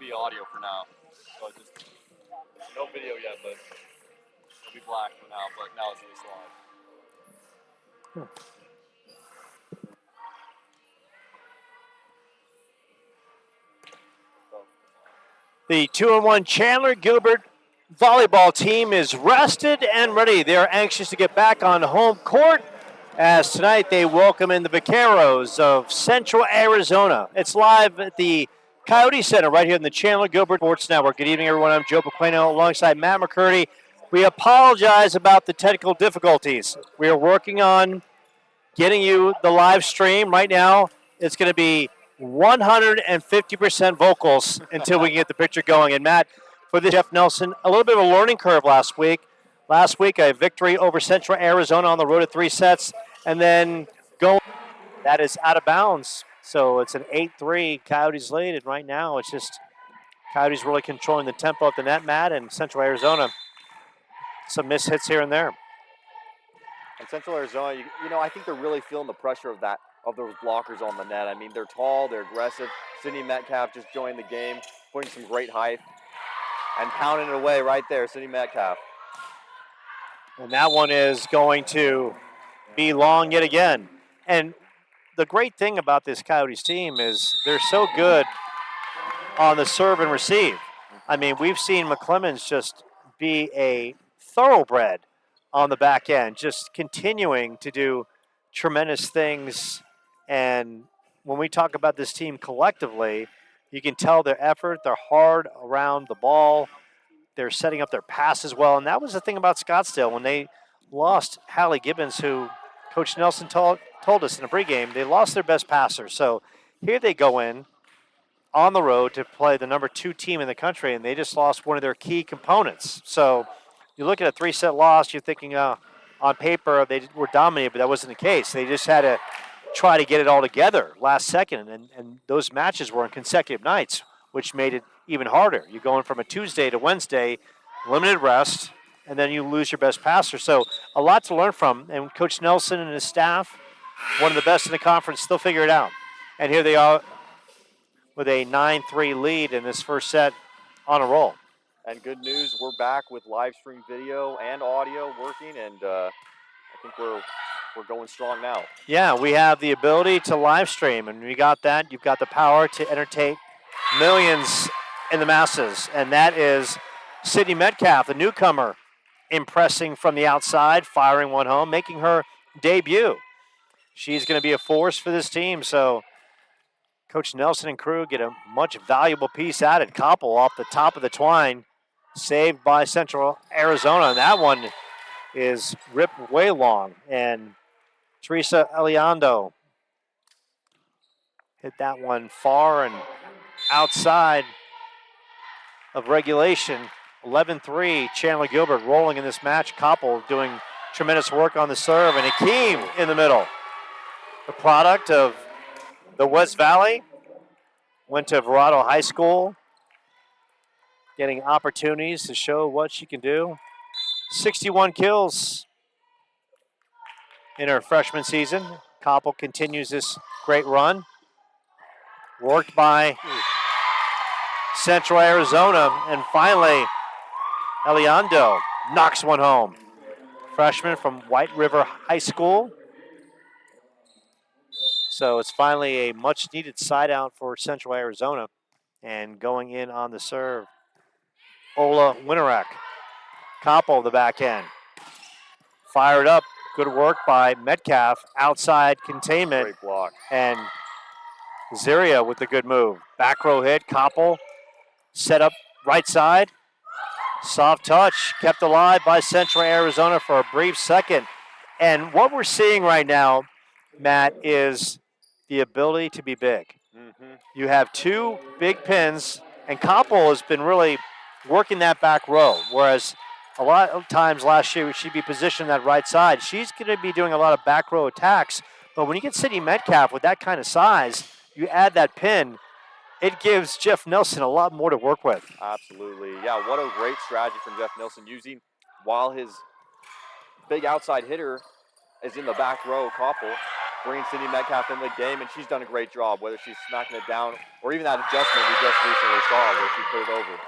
be audio for now. So just no video yet, but it'll be black for now. But now it's just live. The 2-1 Chandler Gilbert volleyball team is rested and ready. They are anxious to get back on home court as tonight they welcome in the Vaqueros of Central Arizona. It's live at the Coyote Center right here in the Chandler Gilbert Sports Network. Good evening, everyone. I'm Joe Pequeno alongside Matt McCurdy. We apologize about the technical difficulties. We are working on getting you the live stream. Right now, it's going to be 150% vocals until we can get the picture going. And Matt, for this, Jeff Nelson, a little bit of a learning curve last week. Last week, a victory over Central Arizona on the road at 3 sets, and then going. That is out of bounds. So it's an 8-3 Coyotes lead, and right now it's just Coyotes really controlling the tempo of the net, Matt, and Central Arizona some missed hits here and there. And Central Arizona, you know, I think they're really feeling the pressure of those blockers on the net. I mean, they're tall, they're aggressive. Sydney Metcalf just joined the game, putting some great height and pounding it away right there, Sydney Metcalf. And that one is going to be long yet again. And the great thing about this Coyotes team is they're so good on the serve and receive. I mean, we've seen McClemens just be a thoroughbred on the back end, just continuing to do tremendous things. And when we talk about this team collectively, you can tell their effort. They're hard around the ball. They're setting up their passes well. And that was the thing about Scottsdale when they lost Hallie Gibbons, who Coach Nelson told us in the pregame, they lost their best passer. So here they go in on the road to play the number 2 team in the country, and they just lost one of their key components. So you look at a 3-set loss, you're thinking on paper they were dominated, but that wasn't the case. They just had to try to get it all together last second, and those matches were on consecutive nights, which made it even harder. You're going from a Tuesday to Wednesday, limited rest, and then you lose your best passer. So a lot to learn from, and Coach Nelson and his staff, one of the best in the conference, still figure it out. And here they are with a 9-3 lead in this first set on a roll. And good news, we're back with live stream video and audio working, and I think we're going strong now. Yeah, we have the ability to live stream, and we got that. You've got the power to entertain millions in the masses, and that is Sydney Metcalf, the newcomer, impressing from the outside, firing one home, making her debut. She's going to be a force for this team, so Coach Nelson and crew get a much valuable piece added. Koppel off the top of the twine, saved by Central Arizona, and that one is ripped way long. And Teresa Elizondo hit that one far and outside of regulation. 11-3, Chandler Gilbert rolling in this match. Koppel doing tremendous work on the serve, and Hakeem in the middle. The product of the West Valley, went to Verrado High School, getting opportunities to show what she can do. 61 kills in her freshman season. Koppel continues this great run. Worked by Central Arizona, and finally Elizondo knocks one home. Freshman from White River High School. So it's finally a much-needed side out for Central Arizona. And going in on the serve, Ola Winterek. Koppel, the back end. Fired up. Good work by Metcalf. Outside containment. Great block. And Ziria with the good move. Back row hit. Koppel set up right side. Soft touch. Kept alive by Central Arizona for a brief second. And what we're seeing right now, Matt, is the ability to be big. Mm-hmm. You have 2 big pins, and Koppel has been really working that back row, whereas a lot of times last year she'd be positioned that right side. She's going to be doing a lot of back row attacks, but when you get Sydney Metcalf with that kind of size, you add that pin, it gives Jeff Nelson a lot more to work with. Absolutely. Yeah, what a great strategy from Jeff Nelson, using while his big outside hitter is in the back row, Koppel. bringing Cindy Metcalf into the game, and she's done a great job, whether she's smacking it down or even that adjustment we just recently saw where she put it over.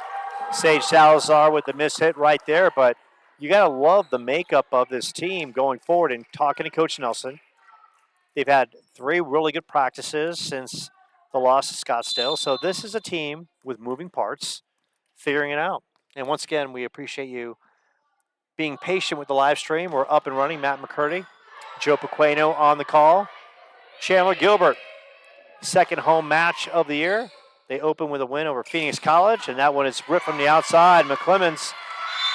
Sage Salazar with the miss hit right there, but you got to love the makeup of this team going forward. And talking to Coach Nelson, they've had 3 really good practices since the loss to Scottsdale. So this is a team with moving parts, figuring it out. And once again, we appreciate you being patient with the live stream. We're up and running. Matt McCurdy, Joe Pequeno on the call. Chandler Gilbert, second home match of the year. They open with a win over Phoenix College, and that one is ripped from the outside. McClemens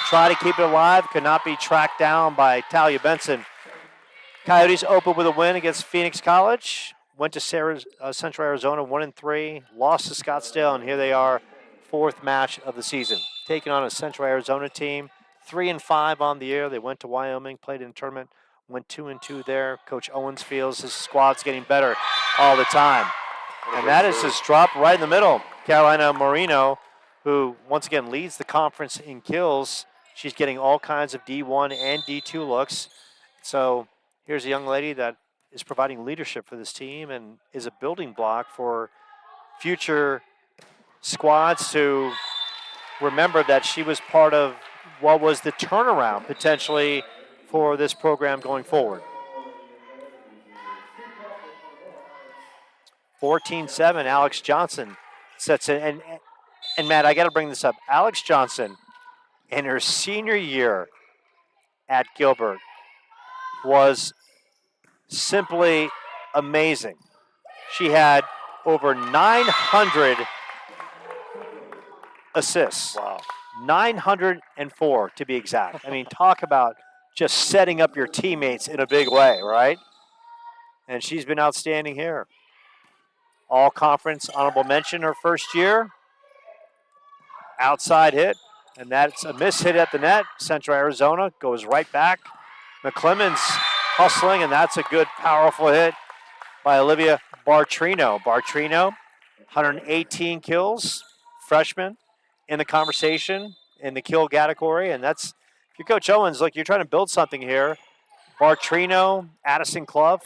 tried to keep it alive, could not be tracked down by Talia Benson. Coyotes open with a win against Phoenix College. Went to Central Arizona 1-3, lost to Scottsdale, and here they are, 4th match of the season. Taking on a Central Arizona team, 3-5 on the year. They went to Wyoming, played in a tournament, went 2-2 there. Coach Owens feels his squad's getting better all the time. And that is just dropped right in the middle. Carolina Marino, who once again leads the conference in kills. She's getting all kinds of D1 and D2 looks. So here's a young lady that is providing leadership for this team and is a building block for future squads to remember that she was part of what was the turnaround potentially for this program going forward. 14-7, Alex Johnson sets it. And Matt, I got to bring this up. Alex Johnson, in her senior year at Gilbert, was simply amazing. She had over 900 assists. Wow. 904 to be exact. I mean, talk about just setting up your teammates in a big way, right? And she's been outstanding here. All conference honorable mention her first year. Outside hit, and that's a miss hit at the net. Central Arizona goes right back. McClemens hustling, and that's a good, powerful hit by Olivia Bartrino. Bartrino, 118 kills, freshman in the conversation in the kill category, and that's, if you're Coach Owens, look, you're trying to build something here. Bartrino, Addison Clough,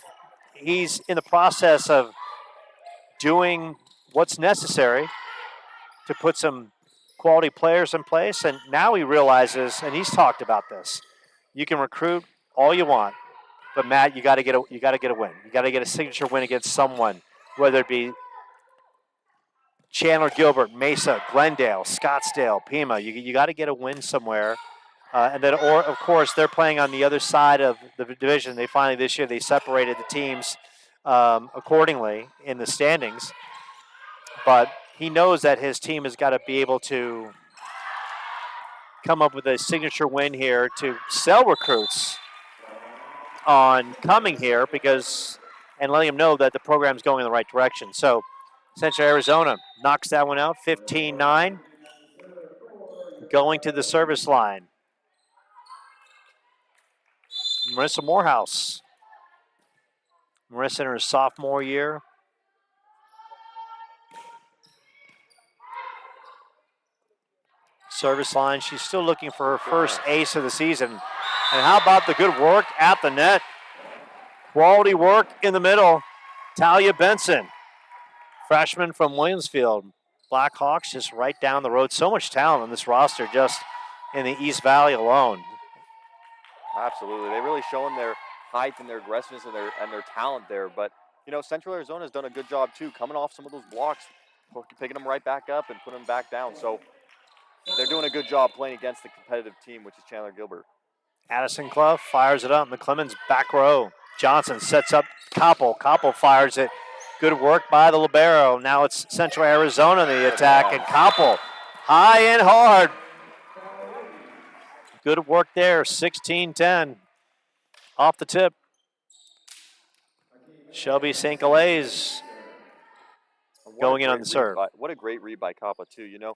he's in the process of doing what's necessary to put some quality players in place, and now he realizes, and he's talked about this, you can recruit all you want, but Matt, you got to get a win. You got to get a signature win against someone, whether it be Chandler Gilbert, Mesa, Glendale, Scottsdale, Pima. You got to get a win somewhere, and then, or of course, they're playing on the other side of the division. They finally this year they separated the teams accordingly in the standings, but he knows that his team has got to be able to come up with a signature win here to sell recruits on coming here because, and letting them know that the program's going in the right direction. So Central Arizona knocks that one out, 15-9, going to the service line. Marissa Morehouse. Marissa in her sophomore year. Service line. She's still looking for her first ace of the season. And how about the good work at the net? Quality work in the middle. Talia Benson, freshman from Williamsfield. Blackhawks just right down the road. So much talent on this roster just in the East Valley alone. Absolutely. They've really shown their height and their aggressiveness and their talent there. But, you know, Central Arizona has done a good job, too, coming off some of those blocks, picking them right back up and putting them back down. So they're doing a good job playing against the competitive team, which is Chandler Gilbert. Addison Clough fires it up. McClemens back row. Johnson sets up Koppel. Koppel fires it. Good work by the libero. Now it's Central Arizona in the attack, and Koppel high and hard. Good work there, 16-10. Off the tip. Shelby St. Galais going in on the serve. What a great read by Koppel, too. You know,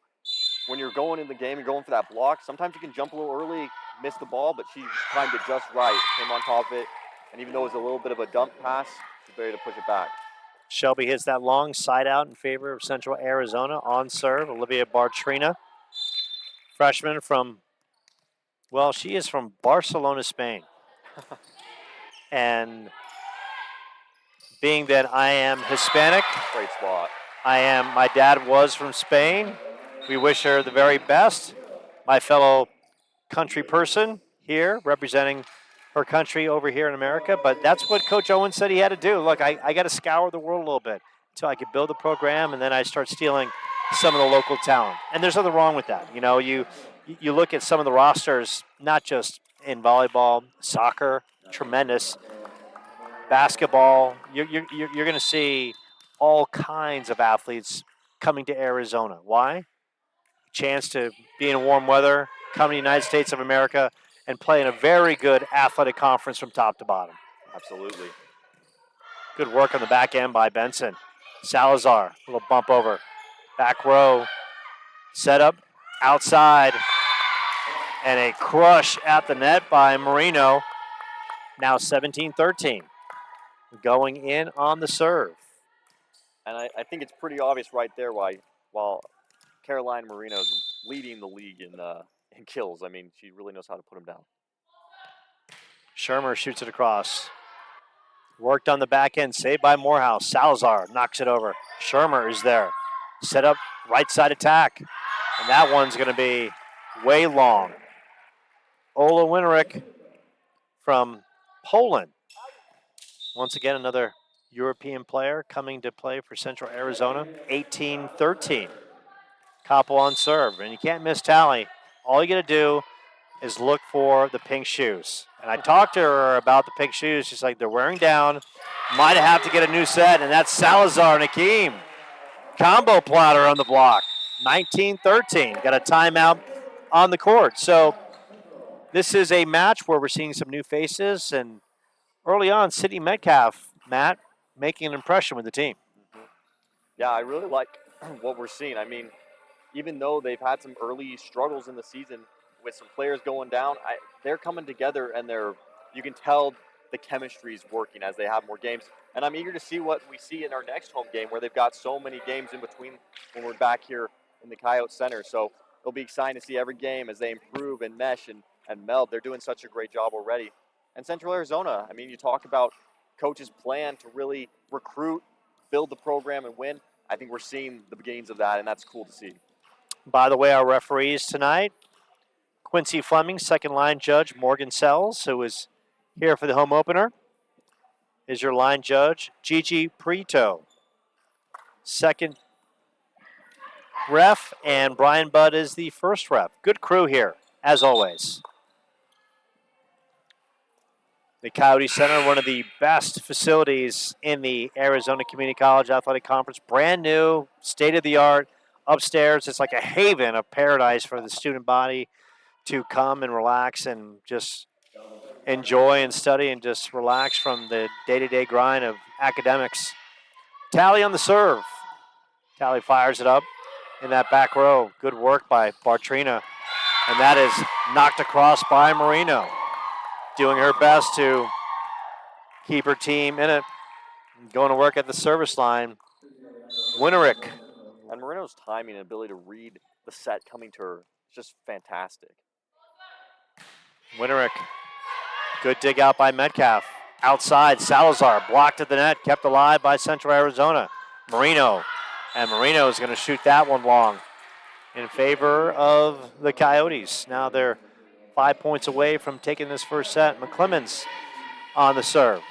when you're going in the game and going for that block, sometimes you can jump a little early, miss the ball, but she timed it just right, came on top of it, and even though it was a little bit of a dump pass, she's ready to push it back. Shelby hits that long side out in favor of Central Arizona on serve. Olivia Bartrina, freshman from, well, she is from Barcelona, Spain. And being that I am Hispanic, Great spot. my dad was from Spain. We wish her the very best. My fellow country person here representing her country over here in America. But that's what Coach Owen said he had to do. Look, I got to scour the world a little bit until I could build a program, and then I start stealing some of the local talent. And there's nothing wrong with that. You know, you look at some of the rosters, not just in volleyball, soccer, tremendous. Basketball, you're going to see all kinds of athletes coming to Arizona. Why? Chance to be in warm weather, come to the United States of America, and play in a very good athletic conference from top to bottom. Absolutely. Good work on the back end by Benson. Salazar, a little bump over. Back row, set up, outside, and a crush at the net by Marino. Now 17-13. Going in on the serve. And I think it's pretty obvious right there while Caroline Marino's leading the league in kills. I mean, she really knows how to put them down. Shermer shoots it across. Worked on the back end, saved by Morehouse. Salazar knocks it over. Shermer is there. Set up, right side attack. And that one's going to be way long. Ola Winterick from Poland. Once again, another European player coming to play for Central Arizona. 18-13. Koppel on serve, and you can't miss Tally. All you got to do is look for the pink shoes. And I talked to her about the pink shoes. She's like, they're wearing down. Might have to get a new set, and that's Salazar and Akeem. Combo platter on the block. 19-13. Got a timeout on the court. So this is a match where we're seeing some new faces, and early on, Sydney Metcalf, Matt, making an impression with the team. Yeah, I really like what we're seeing. I mean, even though they've had some early struggles in the season with some players going down, they're coming together, and you can tell the chemistry is working as they have more games. And I'm eager to see what we see in our next home game, where they've got so many games in between when we're back here in the Coyote Center. So it'll be exciting to see every game as they improve and mesh and meld. They're doing such a great job already. And Central Arizona, I mean, you talk about coach's plan to really recruit, build the program, and win. I think we're seeing the beginnings of that, and that's cool to see. By the way, our referees tonight, Quincy Fleming, second line judge, Morgan Sells, who is here for the home opener, is your line judge. Gigi Prito, second ref, and Brian Budd is the first ref. Good crew here, as always. The Coyote Center, one of the best facilities in the Arizona Community College Athletic Conference. Brand new, state-of-the-art. Upstairs, it's like a haven of paradise for the student body to come and relax and just enjoy and study and just relax from the day-to-day grind of academics. Tally on the serve. Tally fires it up in that back row. Good work by Bartrina. And that is knocked across by Marino. Doing her best to keep her team in it. Going to work at the service line. Winterick. And Marino's timing and ability to read the set coming to her is just fantastic. Winterick. Good dig out by Metcalf. Outside, Salazar blocked at the net, kept alive by Central Arizona. Marino. And Marino is going to shoot that one long in favor of the Coyotes. Now they're 5 points away from taking this first set. McClemens on the serve.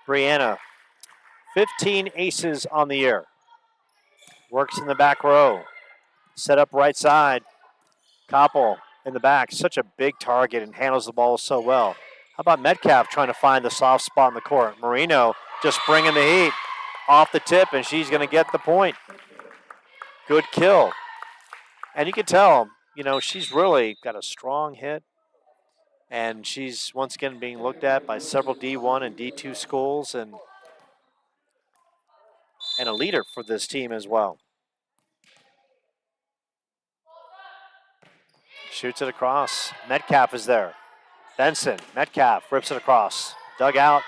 Brianna, 15 aces on the year. Works in the back row. Set up right side. Koppel in the back. Such a big target and handles the ball so well. How about Metcalf trying to find the soft spot in the court? Marino just bringing the heat off the tip, and she's going to get the point. Good kill. And you can tell, you know, she's really got a strong hit. And she's once again being looked at by several D1 and D2 schools and a leader for this team as well. Shoots it across. Metcalf is there. Benson, Metcalf rips it across. Dug out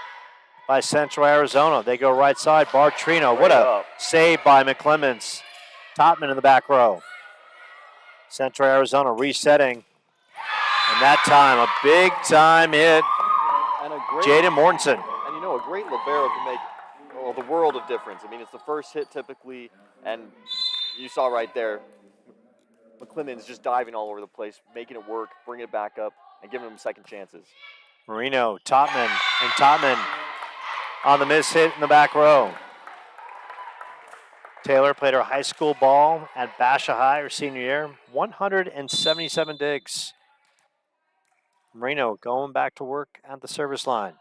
by Central Arizona. They go right side. Bartrino, what a save by McClemens. Topman in the back row. Central Arizona resetting. And that time, a big-time hit, And a great Jaden Mortensen. And you know, a great libero can make the world of difference. I mean, it's the first hit typically, and you saw right there, McClemens just diving all over the place, making it work, bringing it back up, and giving them second chances. Marino, Topman, and Topman on the miss hit in the back row. Taylor played her high school ball at Basha High her senior year, 177 digs. Marino going back to work at the service line.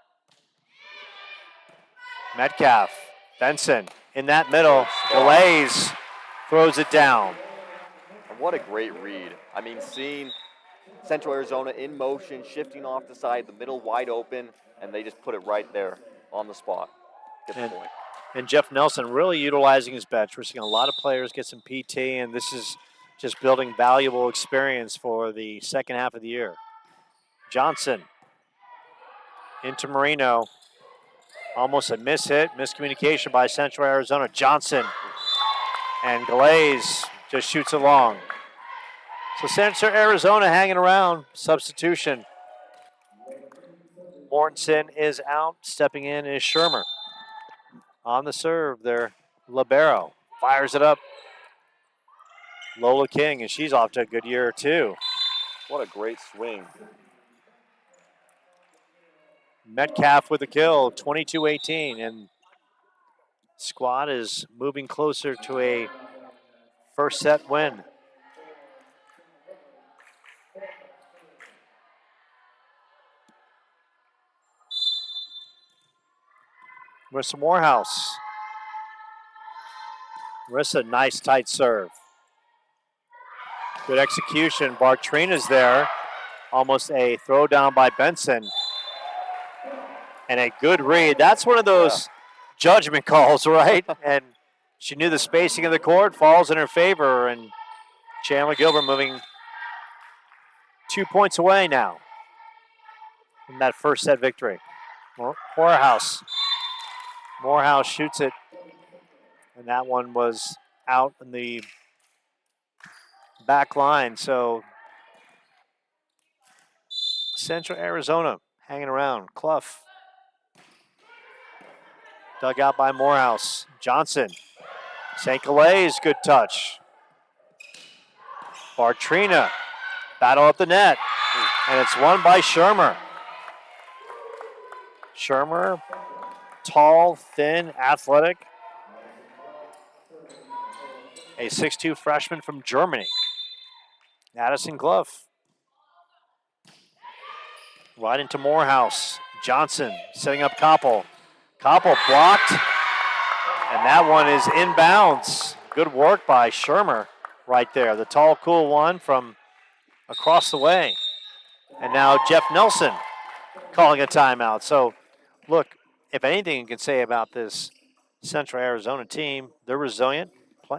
Metcalf, Benson in that middle. Delays, throws it down. And what a great read. I mean, seeing Central Arizona in motion, shifting off the side, the middle wide open, and they just put it right there on the spot. Get the point. And Jeff Nelson really utilizing his bench. We're seeing a lot of players get some PT, and this is just building valuable experience for the second half of the year. Johnson into Marino. Almost a miss hit, miscommunication by Central Arizona. Johnson and Glaze just shoots it long. So Central Arizona hanging around, substitution. Mortensen is out, stepping in is Shermer. On the serve, their libero fires it up. Lola King, and she's off to a good year too. What a great swing. Metcalf with the kill, 22-18, and squad is moving closer to a first set win. Marissa Morehouse. Marissa, nice tight serve. Good execution. Bartrina's there. Almost a throw down by Benson. And a good read. That's one of those judgment calls, right? And she knew the spacing of the court falls in her favor. And Chandler Gilbert moving 2 points away now from that first set victory. Morehouse. Morehouse shoots it. And that one was out in the back line. So Central Arizona hanging around. Clough. Dug out by Morehouse. Johnson. St. Galay's good touch. Bartrina. Battle at the net. And it's won by Shermer. Shermer, tall, thin, athletic. A 6'2" freshman from Germany. Addison Clough. Right into Morehouse. Johnson setting up Koppel. Koppel blocked. And that one is inbounds. Good work by Shermer right there. The tall, cool one from across the way. And now Jeff Nelson calling a timeout. So, look, if anything you can say about this Central Arizona team, they're resilient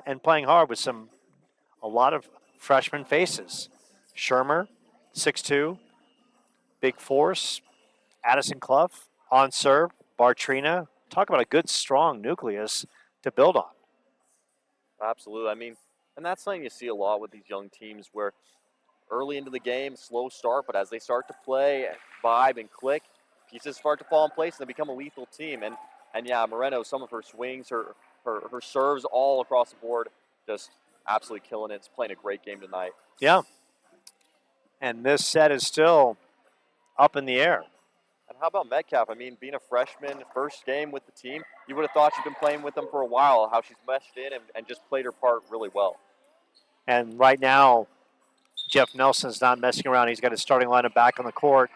and playing hard with a lot of freshman faces. Shermer, 6'2", big force. Addison Clough on serve. Bartrina. Talk about a good, strong nucleus to build on. Absolutely. I mean, and that's something you see a lot with these young teams where early into the game, slow start, but as they start to play, vibe, and click, pieces start to fall in place and they become a lethal team. And yeah, Moreno, some of her swings, her serves all across the board, just absolutely killing it. It's playing a great game tonight. Yeah. And this set is still up in the air. And how about Metcalf? I mean, being a freshman, first game with the team, you would have thought she'd been playing with them for a while, how she's meshed in and just played her part really well. And right now, Jeff Nelson's not messing around. He's got his starting lineup back on the court.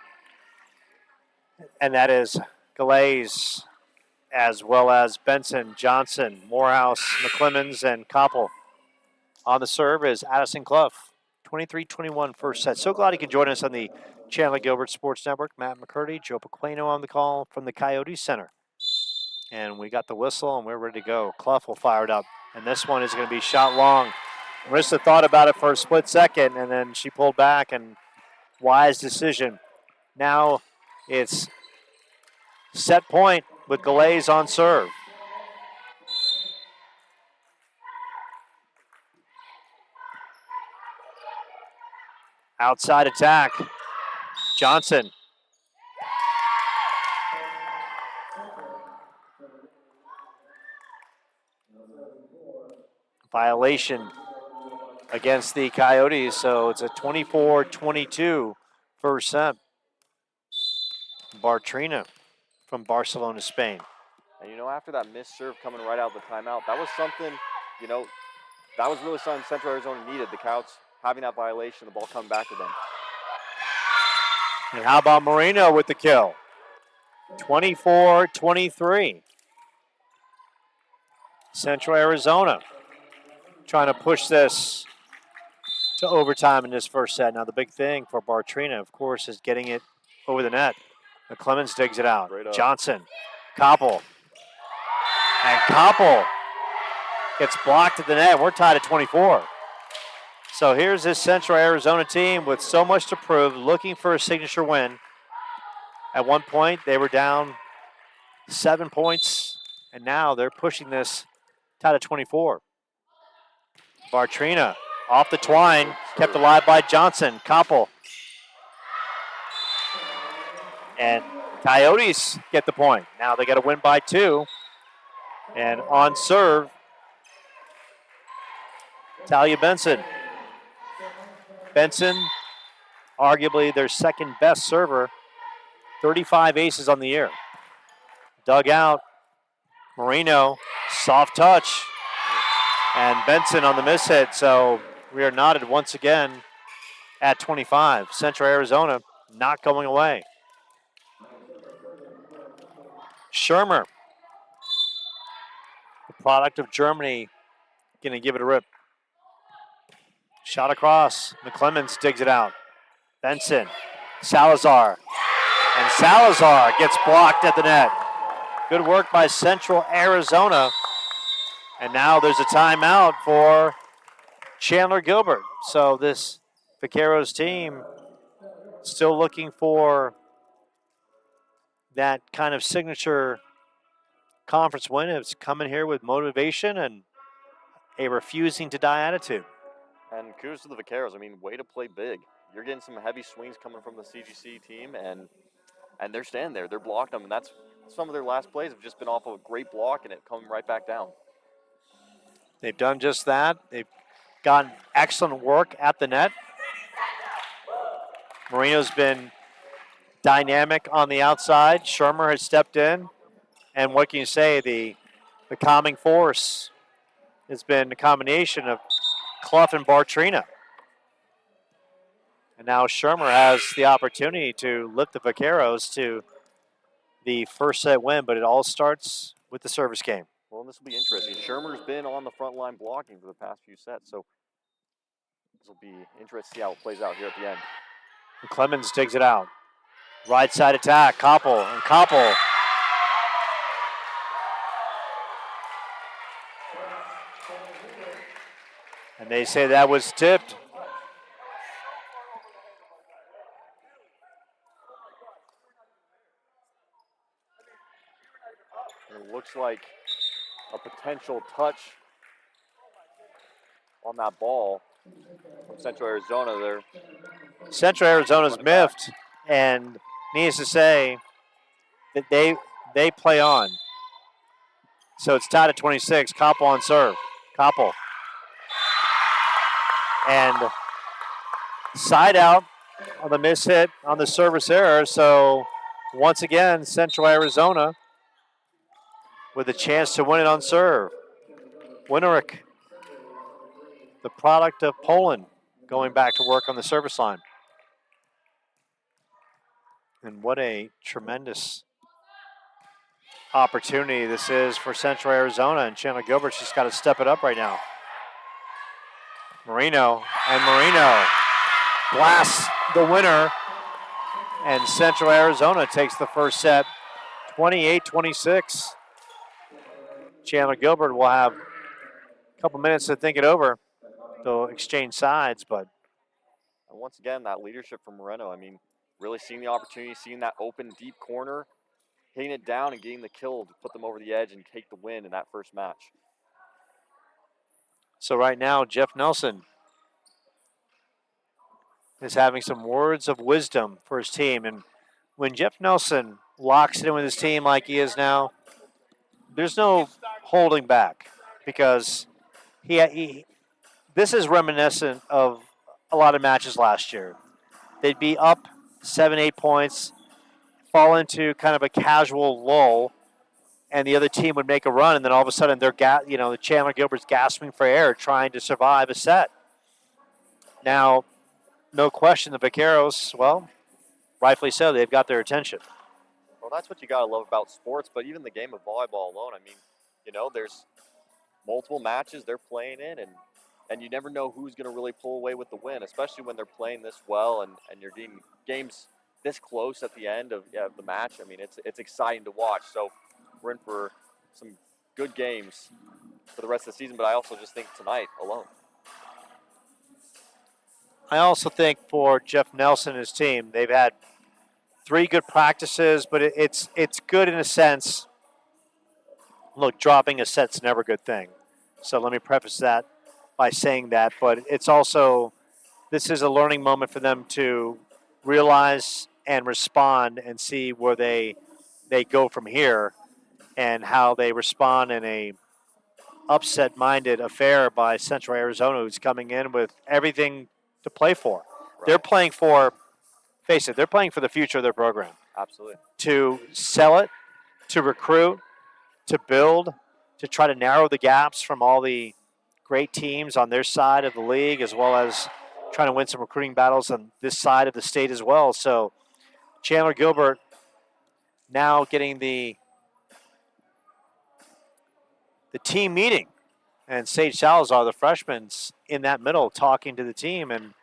And that is Glaze, as well as Benson, Johnson, Morehouse, McClemens, and Koppel. On the serve is Addison Clough. 23-21 first set. So glad you can join us on the Chandler Gilbert Sports Network. Matt McCurdy, Joe Pequeno on the call from the Coyotes Center. And we got the whistle, and we're ready to go. Clough will fire it up. And this one is going to be shot long. Marissa thought about it for a split second, and then she pulled back, and wise decision. Now it's set point with Glaze on serve. Outside attack. Johnson. Violation against the Coyotes, so it's a 24-22 first set. Bartrina from Barcelona, Spain. And, after that missed serve coming right out of the timeout, that was something, that was really something Central Arizona needed. The Coyotes having that violation, the ball coming back to them. And how about Marino with the kill? 24-23. Central Arizona trying to push this to overtime in this first set. Now the big thing for Bartrina, of course, is getting it over the net. Clemens digs it out. Johnson, Koppel. And Koppel gets blocked at the net. We're tied at 24. So here's this Central Arizona team with so much to prove, looking for a signature win. At one point, they were down 7 points, and now they're pushing this tied at 24. Bartrina off the twine, kept alive by Johnson. Koppel. And Coyotes get the point. Now they got to win by 2. And on serve, Talia Benson. Benson, arguably their second best server, 35 aces on the year. Dug out, Marino, soft touch, and Benson on the miss hit. So we are knotted once again at 25. Central Arizona not going away. Shermer, the product of Germany, going to give it a rip. Shot across. McClemens digs it out. Benson, Salazar. And Salazar gets blocked at the net. Good work by Central Arizona. And now there's a timeout for Chandler Gilbert. So this Vaqueros team still looking for that kind of signature conference win. It's coming here with motivation and a refusing to die attitude. And kudos to the Vaqueros. I mean, way to play big. You're getting some heavy swings coming from the CGC team, and they're standing there. They're blocking them, and that's some of their last plays have just been off of a great block and it coming right back down. They've done just that. They've gotten excellent work at the net. Marino's been dynamic on the outside. Shermer has stepped in. And what can you say? The calming force has been a combination of Clough and Bartrina. And now Shermer has the opportunity to lift the Vaqueros to the first set win, but it all starts with the service game. Well, and this will be interesting. Shermer's been on the front line blocking for the past few sets, so this will be interesting to see how it plays out here at the end. And Clemens digs it out. Right side attack, Koppel, and Koppel. And they say that was tipped. It looks like a potential touch on that ball from Central Arizona there. Central Arizona's miffed, and needs to say that they play on. So it's tied at 26. Koppel on serve. Koppel. And side out on the miss hit on the service error. So once again, Central Arizona with a chance to win it on serve. Winterick, the product of Poland, going back to work on the service line. And what a tremendous opportunity this is for Central Arizona, and Chandler Gilbert's just got to step it up right now. Marino blasts the winner, and Central Arizona takes the first set 28-26. Chandler Gilbert will have a couple minutes to think it over. They'll exchange sides, but. And once again, that leadership from Moreno, I mean, really seeing the opportunity, seeing that open, deep corner, hitting it down and getting the kill to put them over the edge and take the win in that first match. So right now, Jeff Nelson is having some words of wisdom for his team. And when Jeff Nelson locks it in with his team like he is now, there's no holding back because this is reminiscent of a lot of matches last year. They'd be up 7, 8 points, fall into kind of a casual lull, and the other team would make a run, and then all of a sudden the Chandler Gilbert's gasping for air trying to survive a set. Now, no question, the Vaqueros, well, rightfully so, they've got their attention. Well, that's what you got to love about sports, but even the game of volleyball alone, I mean, there's multiple matches they're playing in, and you never know who's going to really pull away with the win, especially when they're playing this well and you're getting games this close at the end of the match. I mean, it's exciting to watch. So we're in for some good games for the rest of the season, but I also just think tonight alone. I also think for Jeff Nelson and his team, they've had 3 good practices, but it's good in a sense. Look, dropping a set's never a good thing. So let me preface that by saying that. But it's also, this is a learning moment for them to realize and respond and see where they go from here and how they respond in a upset-minded affair by Central Arizona, who's coming in with everything to play for. Right. They're playing for, face it, they're playing for the future of their program. Absolutely. To sell it, to recruit, to build, to try to narrow the gaps from all the great teams on their side of the league, as well as trying to win some recruiting battles on this side of the state as well. So Chandler Gilbert now getting the team meeting, and Sage Salazar, the freshman's in that middle talking to the team, and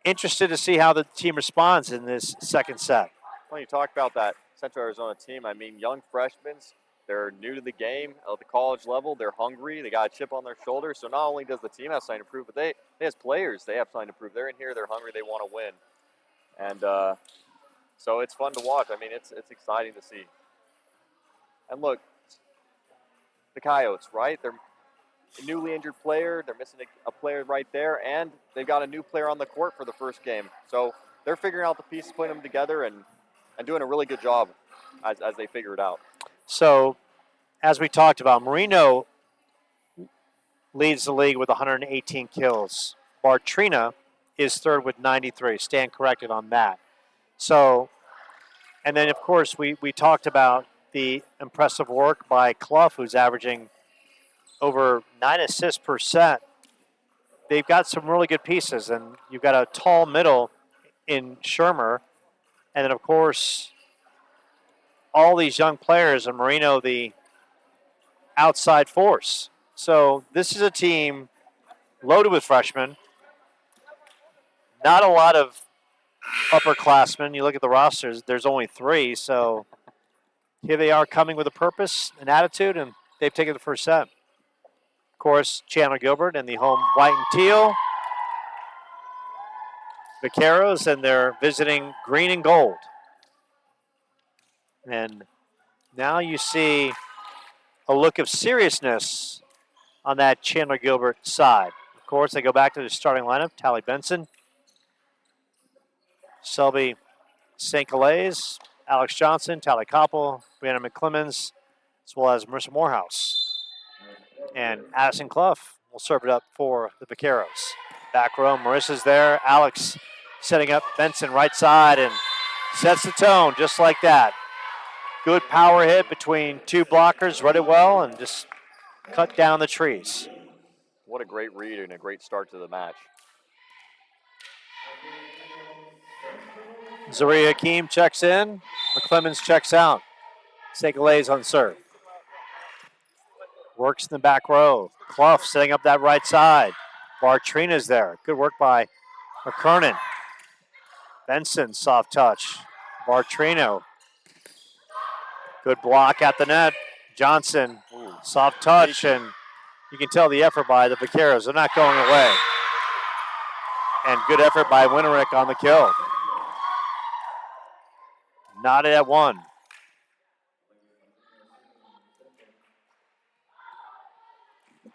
interested to see how the team responds in this second set. Well, you talked about that Central Arizona team. I mean, young freshmen, they're new to the game at the college level. They're hungry. They got a chip on their shoulder. So not only does the team have something to prove, but they as players, they have something to prove. They're in here. They're hungry. They want to win. And so it's fun to watch. I mean, it's exciting to see. And look, the Coyotes, right? They're a newly injured player. They're missing a player right there. And they've got a new player on the court for the first game. So they're figuring out the pieces, putting them together, and doing a really good job as they figure it out. So, as we talked about, Marino leads the league with 118 kills. Bartrina is third with 93. Stand corrected on that. So, and then, of course, we talked about the impressive work by Clough, who's averaging over 9 assists per set. They've got some really good pieces, and you've got a tall middle in Shermer, and then, of course, all these young players, and Marino the outside force. So this is a team loaded with freshmen. Not a lot of upperclassmen. You look at the rosters, there's only 3. So here they are coming with a purpose, an attitude, and they've taken the first set. Of course, Chandler Gilbert and the home white and teal. Vaqueros, and they're visiting green and gold. And now you see a look of seriousness on that Chandler Gilbert side. Of course, they go back to the starting lineup. Tally Benson, Selby St. Calais, Alex Johnson, Tally Koppel, Brianna McClemens, as well as Marissa Morehouse. And Addison Clough will serve it up for the Vaqueros. Back row, Marissa's there. Alex setting up Benson right side and sets the tone just like that. Good power hit between 2 blockers, read it well, and just cut down the trees. What a great read and a great start to the match. Zaria Hakeem checks in. McClemens checks out. Segalays on serve. Works in the back row. Clough setting up that right side. Bartrina's there. Good work by McKernan. Benson, soft touch. Bartrino. Good block at the net. Johnson, soft touch, and you can tell the effort by the Vaqueros. They're not going away. And good effort by Winterick on the kill. Knotted at 1.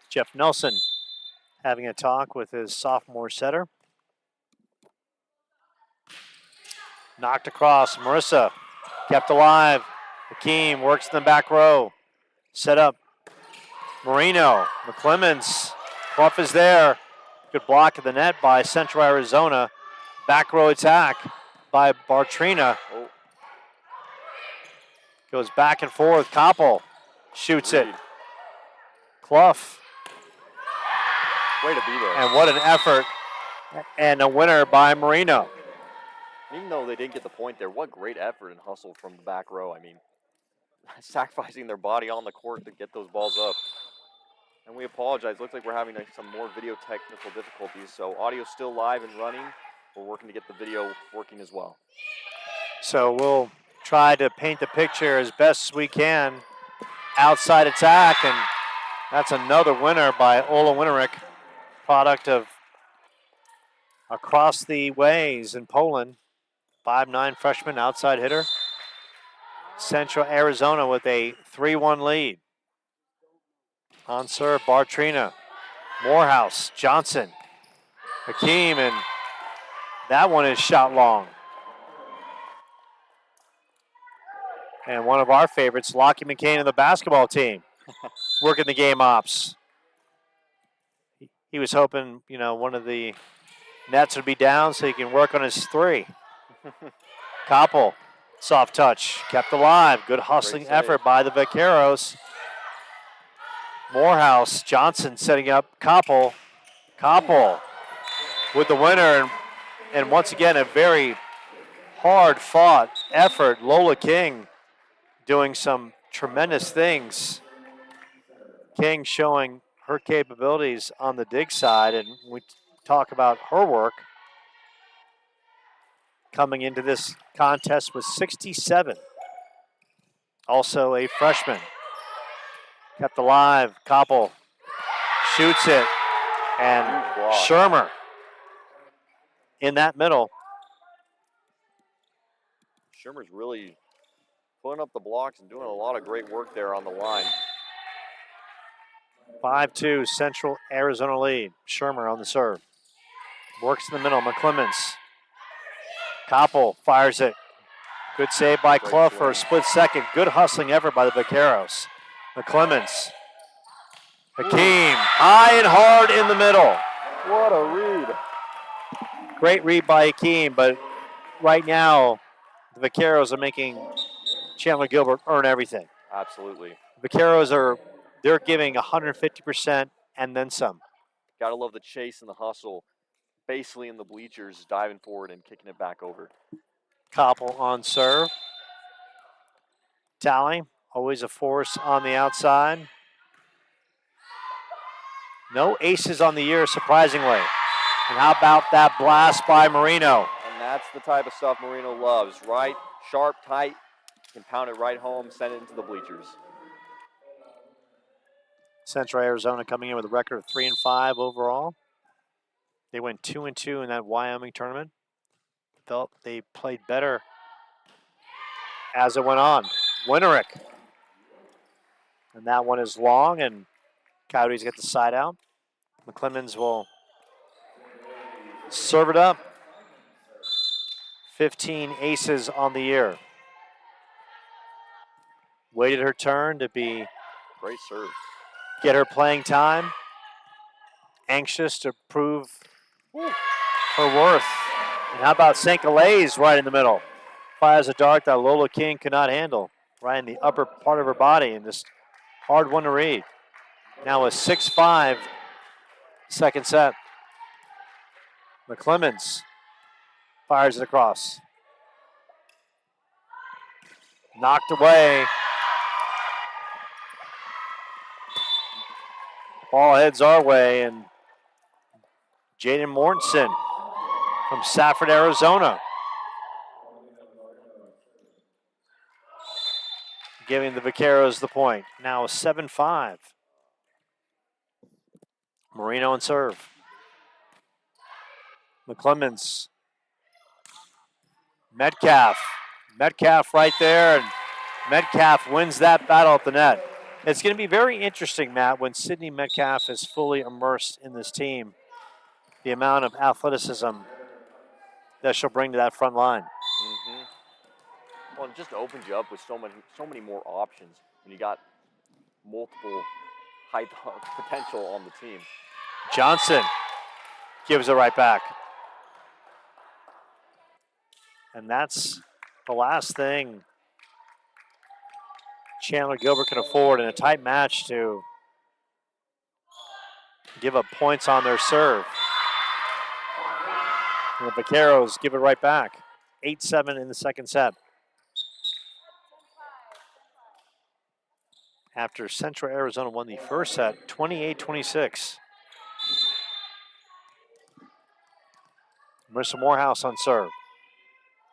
Jeff Nelson having a talk with his sophomore setter. Knocked across. Marissa kept alive. Hakeem works in the back row. Set up. Marino. McClemens. Clough is there. Good block of the net by Central Arizona. Back row attack by Bartrina. Oh. Goes back and forth. Koppel shoots it. Clough. Way to be there. And what an effort. And a winner by Marino. Even though they didn't get the point there, what great effort and hustle from the back row. I mean, sacrificing their body on the court to get those balls up. And we apologize. Looks like we're having some more video technical difficulties. So audio's still live and running. We're working to get the video working as well. So we'll try to paint the picture as best we can. Outside attack, and that's another winner by Ola Winterick, product of Across the Ways in Poland. 5'9" freshman outside hitter. Central Arizona with a 3-1 lead. On serve, Bartrina, Morehouse, Johnson, Hakeem, and that one is shot long. And one of our favorites, Lockie McCain of the basketball team, working the game ops. He was hoping, one of the nets would be down so he can work on his three. Koppel, soft touch, kept alive. Good hustling effort by the Vaqueros. Morehouse, Johnson setting up Koppel. Koppel with the winner. And once again, a very hard-fought effort. Lola King doing some tremendous things. King showing her capabilities on the dig side, and we talk about her work. Coming into this contest with 67. Also a freshman. Kept alive. Koppel shoots it. And Shermer in that middle. Shermer's really pulling up the blocks and doing a lot of great work there on the line. 5-2 Central Arizona lead. Shermer on the serve. Works in the middle. McClemens. Koppel fires it. Good save by Clough for a split second. Good hustling effort by the Vaqueros. McClemens. Hakeem, high and hard in the middle. What a read. Great read by Hakeem, but right now, the Vaqueros are making Chandler Gilbert earn everything. Absolutely. Vaqueros they're giving 150% and then some. Gotta love the chase and the hustle. Basically in the bleachers, diving forward and kicking it back over. Koppel on serve. Tally, always a force on the outside. No aces on the year, surprisingly. And how about that blast by Marino? And that's the type of stuff Marino loves. Right, sharp, tight, can pound it right home, send it into the bleachers. Central Arizona coming in with a record of 3-5 overall. They went 2-2 in that Wyoming tournament. Felt they played better as it went on. Winterick. And that one is long, and Coyotes get the side out. McClemens will serve it up. 15 aces on the year. Waited her turn to be great serve. Get her playing time. Anxious to prove her worth. And how about St. Galay's right in the middle? Fires a dart that Lola King could not handle. Right in the upper part of her body, and this hard one to read. Now a 6-5 second set. McClemens fires it across. Knocked away. Ball heads our way, and Jaden Mortensen from Safford, Arizona, giving the Vaqueros the point. Now 7-5. Marino and serve. McClemens. Metcalf. Metcalf right there, and Metcalf wins that battle at the net. It's going to be very interesting, Matt, when Sydney Metcalf is fully immersed in this team, the amount of athleticism that she'll bring to that front line. Mm-hmm. Well, it just opens you up with so many more options when you got multiple height potential on the team. Johnson gives it right back. And that's the last thing Chandler Gilbert can afford in a tight match, to give up points on their serve. And the Vaqueros give it right back. 8-7 in the second set. After Central Arizona won the first set, 28-26. Marissa Morehouse on serve.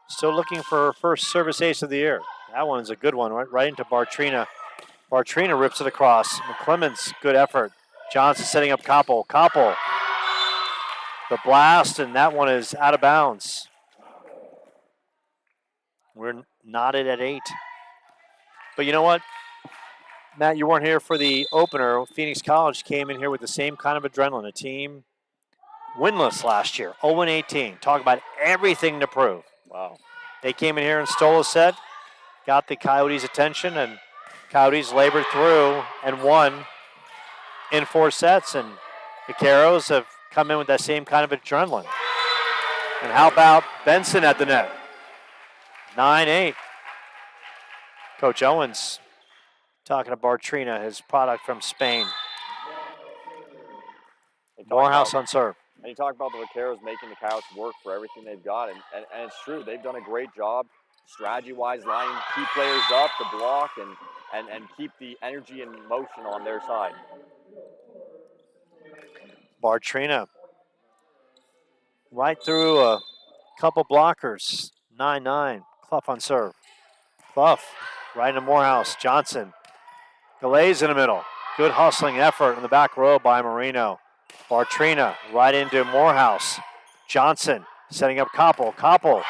Still looking for her first service ace of the year. That one's a good one, right into Bartrina. Bartrina rips it across. McClemens, good effort. Johnson setting up Koppel. Koppel, the blast, and that one is out of bounds. We're knotted at 8. But you know what? Matt, you weren't here for the opener. Phoenix College came in here with the same kind of adrenaline. A team winless last year, 0-18. Talk about everything to prove. Wow. They came in here and stole a set, got the Coyotes' attention, and Coyotes labored through and won in 4 sets. And the Vaqueros have come in with that same kind of adrenaline. And how about Benson at the net? 9-8. Coach Owens talking to Bartrina, his product from Spain. Morehouse on serve. And you talk about the Vaqueros making the Coyotes work for everything they've got, and it's true. They've done a great job strategy-wise, lining key players up to block and keep the energy and motion on their side. Bartrina right through a couple blockers. 9-9. Clough on serve. Clough right into Morehouse. Johnson. Galays in the middle. Good hustling effort in the back row by Marino. Bartrina right into Morehouse. Johnson setting up Koppel. Koppel.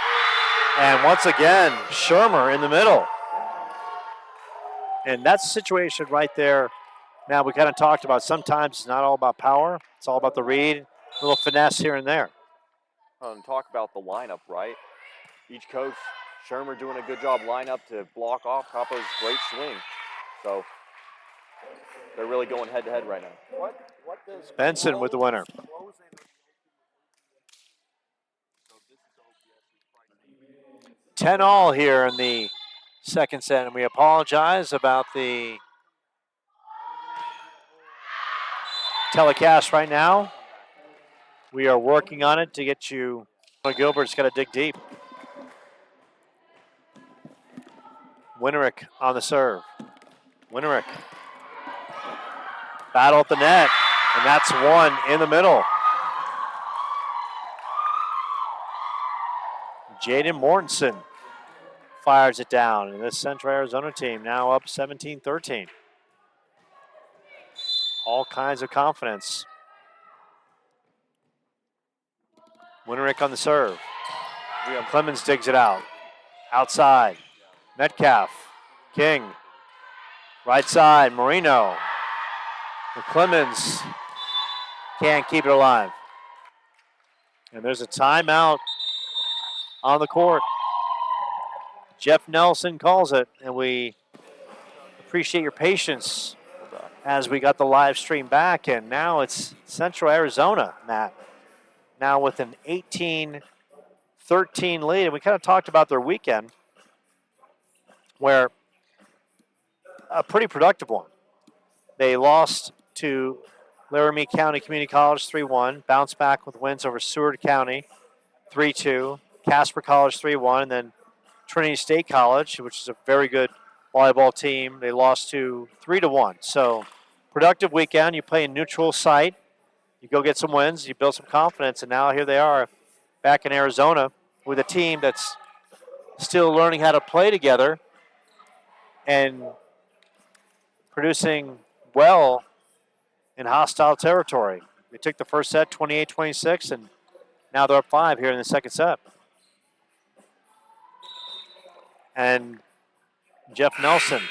And once again, Shermer in the middle. And that's the situation right there. Now, we kind of talked about sometimes it's not all about power. It's all about the read, a little finesse here and there. And talk about the lineup, right? Each coach, Shermer doing a good job lineup to block off Koppel's great swing. So they're really going head-to-head right now. Benson with the winner. 10-all here in the second set, and we apologize about the telecast right now. We are working on it to get you. Gilbert's got to dig deep. Winterick on the serve. Winterick. Battle at the net, and that's one in the middle. Jaden Mortensen fires it down, and this Central Arizona team now up 17-13. All kinds of confidence. Winterick on the serve. Clemens digs it out. Outside. Metcalf. King. Right side. Marino. Clemens can't keep it alive. And there's a timeout on the court. Jeff Nelson calls it, and we appreciate your patience as we got the live stream back. And now it's Central Arizona, Matt. Now with an 18-13 lead. And we kind of talked about their weekend, where a pretty productive one. They lost to Laramie County Community College 3-1, bounced back with wins over Seward County 3-2, Casper College 3-1, and then Trinity State College, which is a very good volleyball team, they lost to 3-1. So productive weekend. You play a neutral site. You go get some wins, you build some confidence, and now here they are back in Arizona with a team that's still learning how to play together and producing well in hostile territory. They took the first set 28-26, and now they're up 5 here in the second set. And Jeff Nelson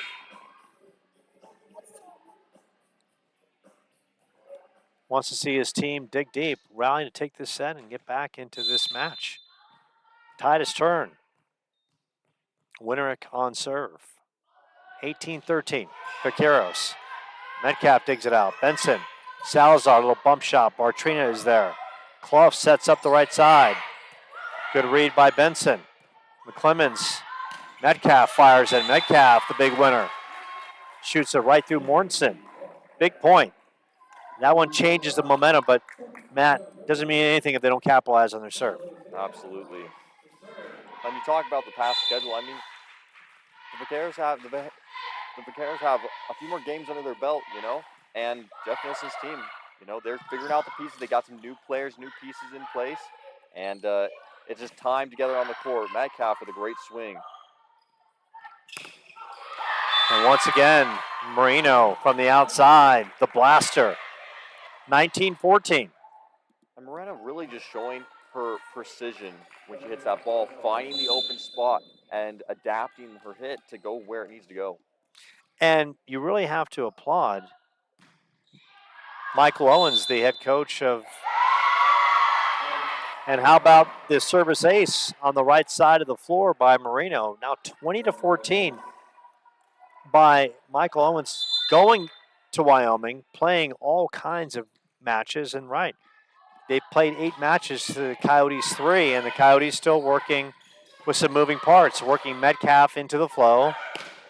wants to see his team dig deep, rally to take this set and get back into this match. Tide has turned. Winterick on serve. 18-13. Vaqueros. Metcalf digs it out. Benson. Salazar, little bump shot. Bartrina is there. Clough sets up the right side. Good read by Benson. McClemens. Metcalf fires in. Metcalf, the big winner. Shoots it right through Mortensen. Big point. That one changes the momentum, but Matt, doesn't mean anything if they don't capitalize on their serve. Absolutely. And you talk about the past schedule. I mean, the Vaqueros have a few more games under their belt, and Jeff Nilsson's team, they're figuring out the pieces. They got some new players, new pieces in place, and it's just time together on the court. Metcalf with a great swing. And once again, Marino from the outside, the blaster. 19-14. And Morena really just showing her precision when she hits that ball, finding the open spot and adapting her hit to go where it needs to go. And you really have to applaud Michael Owens, the head coach of. And how about the service ace on the right side of the floor by Marino? Now 20-14 by Michael Owens, going to Wyoming, playing all kinds of matches. And right, they played 8 matches to the Coyotes 3, and the Coyotes still working with some moving parts, working Metcalf into the flow,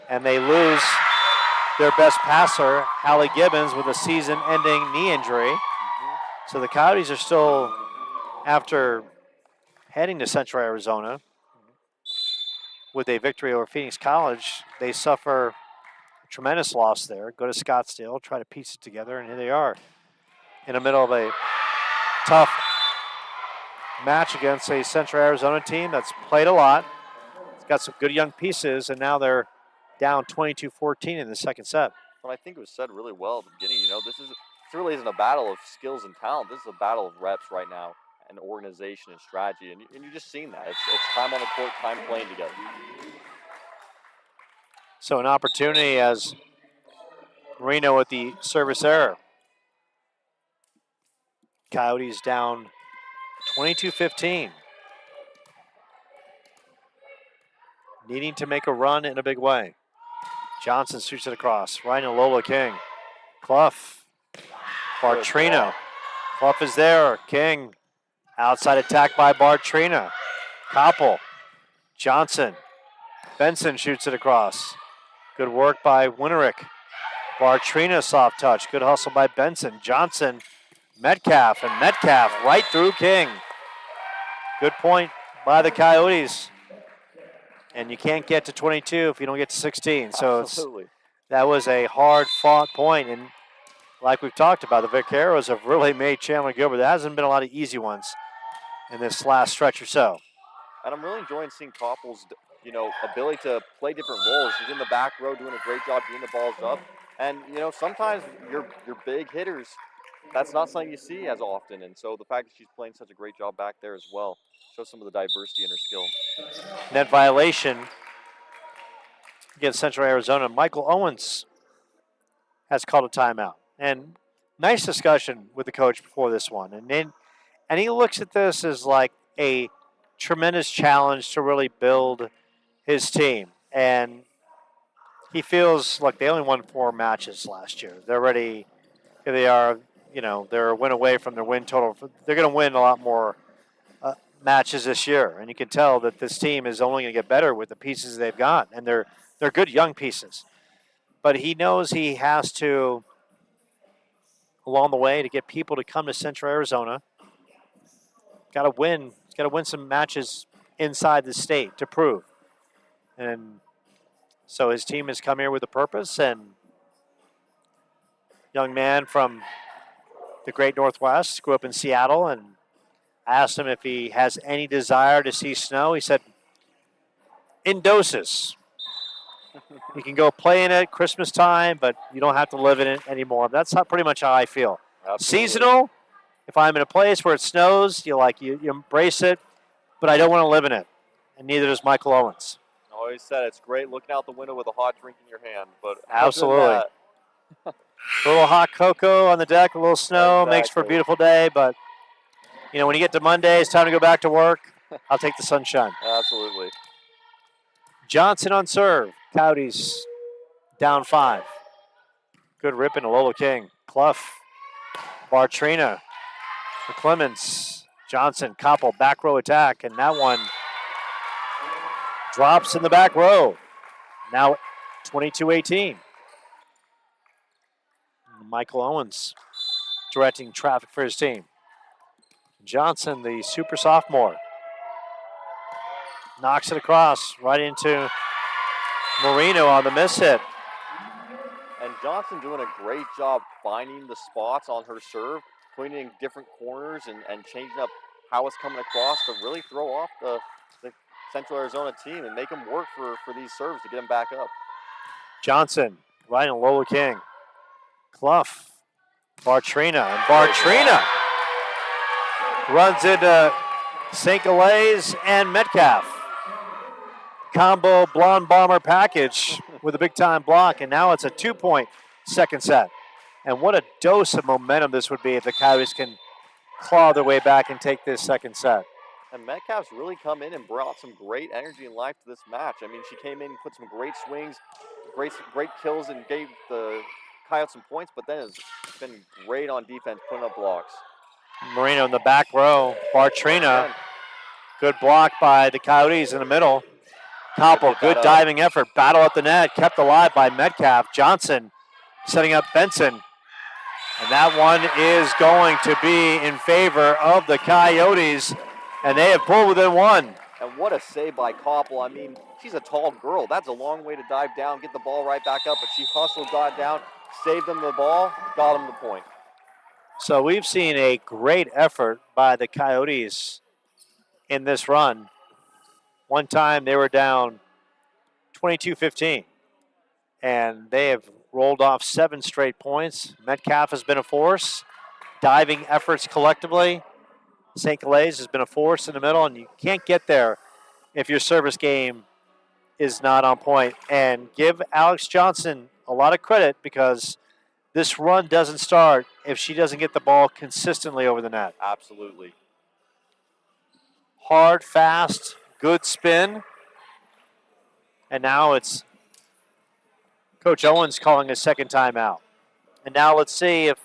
and they lose their best passer, Hallie Gibbons, with a season-ending knee injury. So the Coyotes are still, after heading to Central Arizona with a victory over Phoenix College, they suffer a tremendous loss there. Go to Scottsdale, try to piece it together, and here they are in the middle of a tough match against a Central Arizona team that's played a lot. It's got some good young pieces, and now they're down 22-14 in the second set. Well, I think it was said really well at the beginning. This really isn't a battle of skills and talent. This is a battle of reps right now, and organization and strategy. And you're just seeing that. It's time on the court, time playing together. So an opportunity as Marino with the service error. Coyotes down 22-15. Needing to make a run in a big way. Johnson shoots it across. Ryan and Lola King. Clough. Bartrina. Clough is there. King. Outside attack by Bartrina. Koppel. Johnson. Benson shoots it across. Good work by Winterick. Bartrina soft touch. Good hustle by Benson. Johnson. Metcalf. And Metcalf right through King. Good point by the Coyotes. And you can't get to 22 if you don't get to 16. So that was a hard-fought point. And like we've talked about, the Vaqueros have really made Chandler Gilbert. There hasn't been a lot of easy ones in this last stretch or so. And I'm really enjoying seeing Koppel's, ability to play different roles. He's in the back row doing a great job getting the balls up. And, sometimes your big hitters, that's not something you see as often. And so the fact that she's playing such a great job back there as well shows some of the diversity in her skill. Net violation against Central Arizona. Michael Owens has called a timeout. And nice discussion with the coach before this one. And he looks at this as like a tremendous challenge to really build his team. And he feels like they only won 4 matches last year. They're already, here they are, they're a win away from their win total. They're going to win a lot more matches this year, and you can tell that this team is only going to get better with the pieces they've got, and they're good young pieces. But he knows he has to, along the way, to get people to come to Central Arizona. Got to win. He's got to win some matches inside the state to prove. And so his team has come here with a purpose, and young man from the Great Northwest, grew up in Seattle, and I asked him if he has any desire to see snow. He said, in doses. You can go play in it Christmas time, but you don't have to live in it anymore. That's pretty much how I feel. Absolutely. Seasonal, if I'm in a place where it snows, you embrace it, but I don't want to live in it. And neither does Michael Owens. I always said it's great looking out the window with a hot drink in your hand, but absolutely. A little hot cocoa on the deck, a little snow, makes for a beautiful day, but when you get to Monday, it's time to go back to work. I'll take the sunshine. Absolutely. Johnson on serve. Coyotes down 5. Good ripping to Lola King. Clough. Bartrina. For Clemens. Johnson, Koppel, back row attack, and that one drops in the back row. Now 22-18. Michael Owens directing traffic for his team. Johnson, the super sophomore, knocks it across right into Marino on the miss hit. And Johnson doing a great job finding the spots on her serve, putting it in different corners and changing up how it's coming across to really throw off the Central Arizona team and make them work for these serves to get them back up. Johnson, right in Lola King. Clough, Bartrina, and Bartrina runs into St. Galais and Metcalf. Combo blonde bomber package with a big time block, and now it's a 2-point second set. And what a dose of momentum this would be if the Coyotes can claw their way back and take this second set. And Metcalf's really come in and brought some great energy and life to this match. I mean, she came in and put some great swings, great kills, and gave the Coyotes some points, but then it's been great on defense, putting up blocks. Marino in the back row. Bartrina, good block by the Coyotes in the middle. Koppel, good diving effort. Battle at the net, kept alive by Metcalf. Johnson setting up Benson. And that one is going to be in favor of the Coyotes, and they have pulled within 1. And what a save by Koppel. I mean, she's a tall girl. That's a long way to dive down, get the ball right back up, but she hustled, got down, saved them the ball, got them the point. So we've seen a great effort by the Coyotes in this run. One time they were down 22-15, and they have rolled off 7 straight points. Metcalf has been a force. Diving efforts collectively. St. Galais has been a force in the middle, and you can't get there if your service game is not on point. And give Alex Johnson a lot of credit, because this run doesn't start if she doesn't get the ball consistently over the net. Absolutely. Hard, fast, good spin. And now it's Coach Owens calling a second timeout. And now let's see if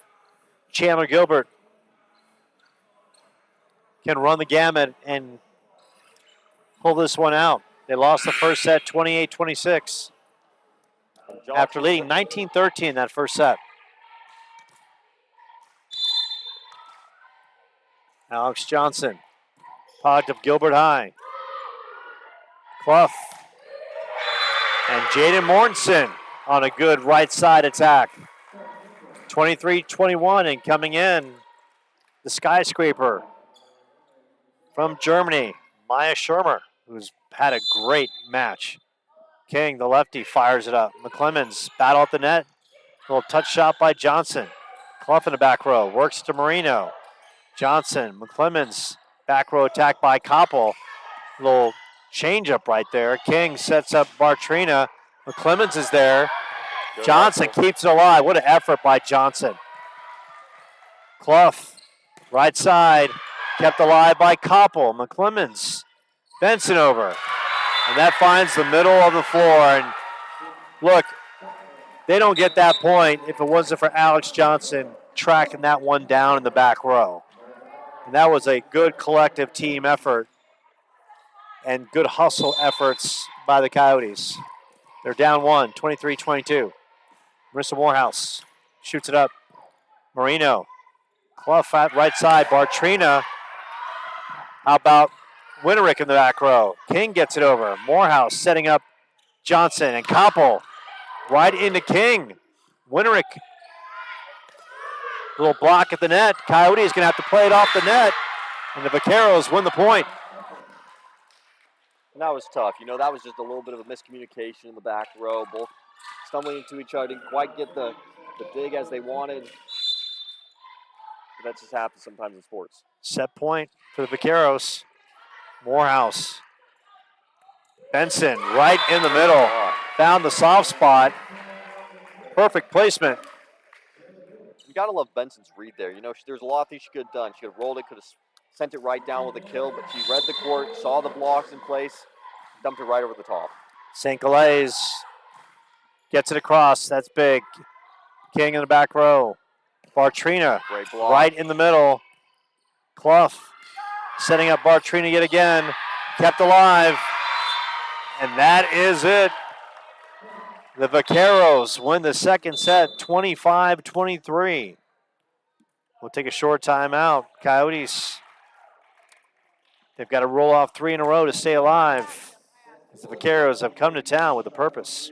Chandler Gilbert can run the gamut and pull this one out. They lost the first set 28-26 after leading 19-13 in that first set. Alex Johnson, product of Gilbert High. Clough. And Jaden Mortensen on a good right side attack. 23-21, and coming in, the skyscraper from Germany, Maya Shermer, who's had a great match. King, the lefty, fires it up. McClemens, battle at the net. Little touch shot by Johnson. Clough in the back row, works to Marino. Johnson, McClemens, back row attack by Koppel. Little change up right there. King sets up Bartrina. McClemens is there. Johnson keeps it alive. What an effort by Johnson. Clough, right side, kept alive by Koppel. McClemens, Benson over. And that finds the middle of the floor. And look, they don't get that point if it wasn't for Alex Johnson tracking that one down in the back row. And that was a good collective team effort and good hustle efforts by the Coyotes. They're down 1, 23-22. Marissa Morehouse shoots it up. Marino, Clough at right side. Bartrina. How about Winterick in the back row? King gets it over. Morehouse setting up Johnson, and Koppel right into King. Winterick, little block at the net. Coyotes going to have to play it off the net, and the Vaqueros win the point. And that was tough. You know, that was just a little bit of a miscommunication in the back row. Both stumbling into each other, didn't quite get the dig as they wanted. But that just happens sometimes in sports. Set point for the Vaqueros. Morehouse. Benson right in the middle. Found the soft spot. Perfect placement. You got to love Benson's read there. You know, there's a lot of things she could have done. She could have rolled it, could have sent it right down with a kill, but she read the court, saw the blocks in place, dumped it right over the top. St. Calais gets it across. That's big. King in the back row. Bartrina Great block. right in the middle. Clough setting up Bartrina yet again. Kept alive. And that is it. The Vaqueros win the second set 25-23. We'll take a short timeout. Coyotes, they've got to roll off 3 in a row to stay alive. The Vaqueros have come to town with a purpose.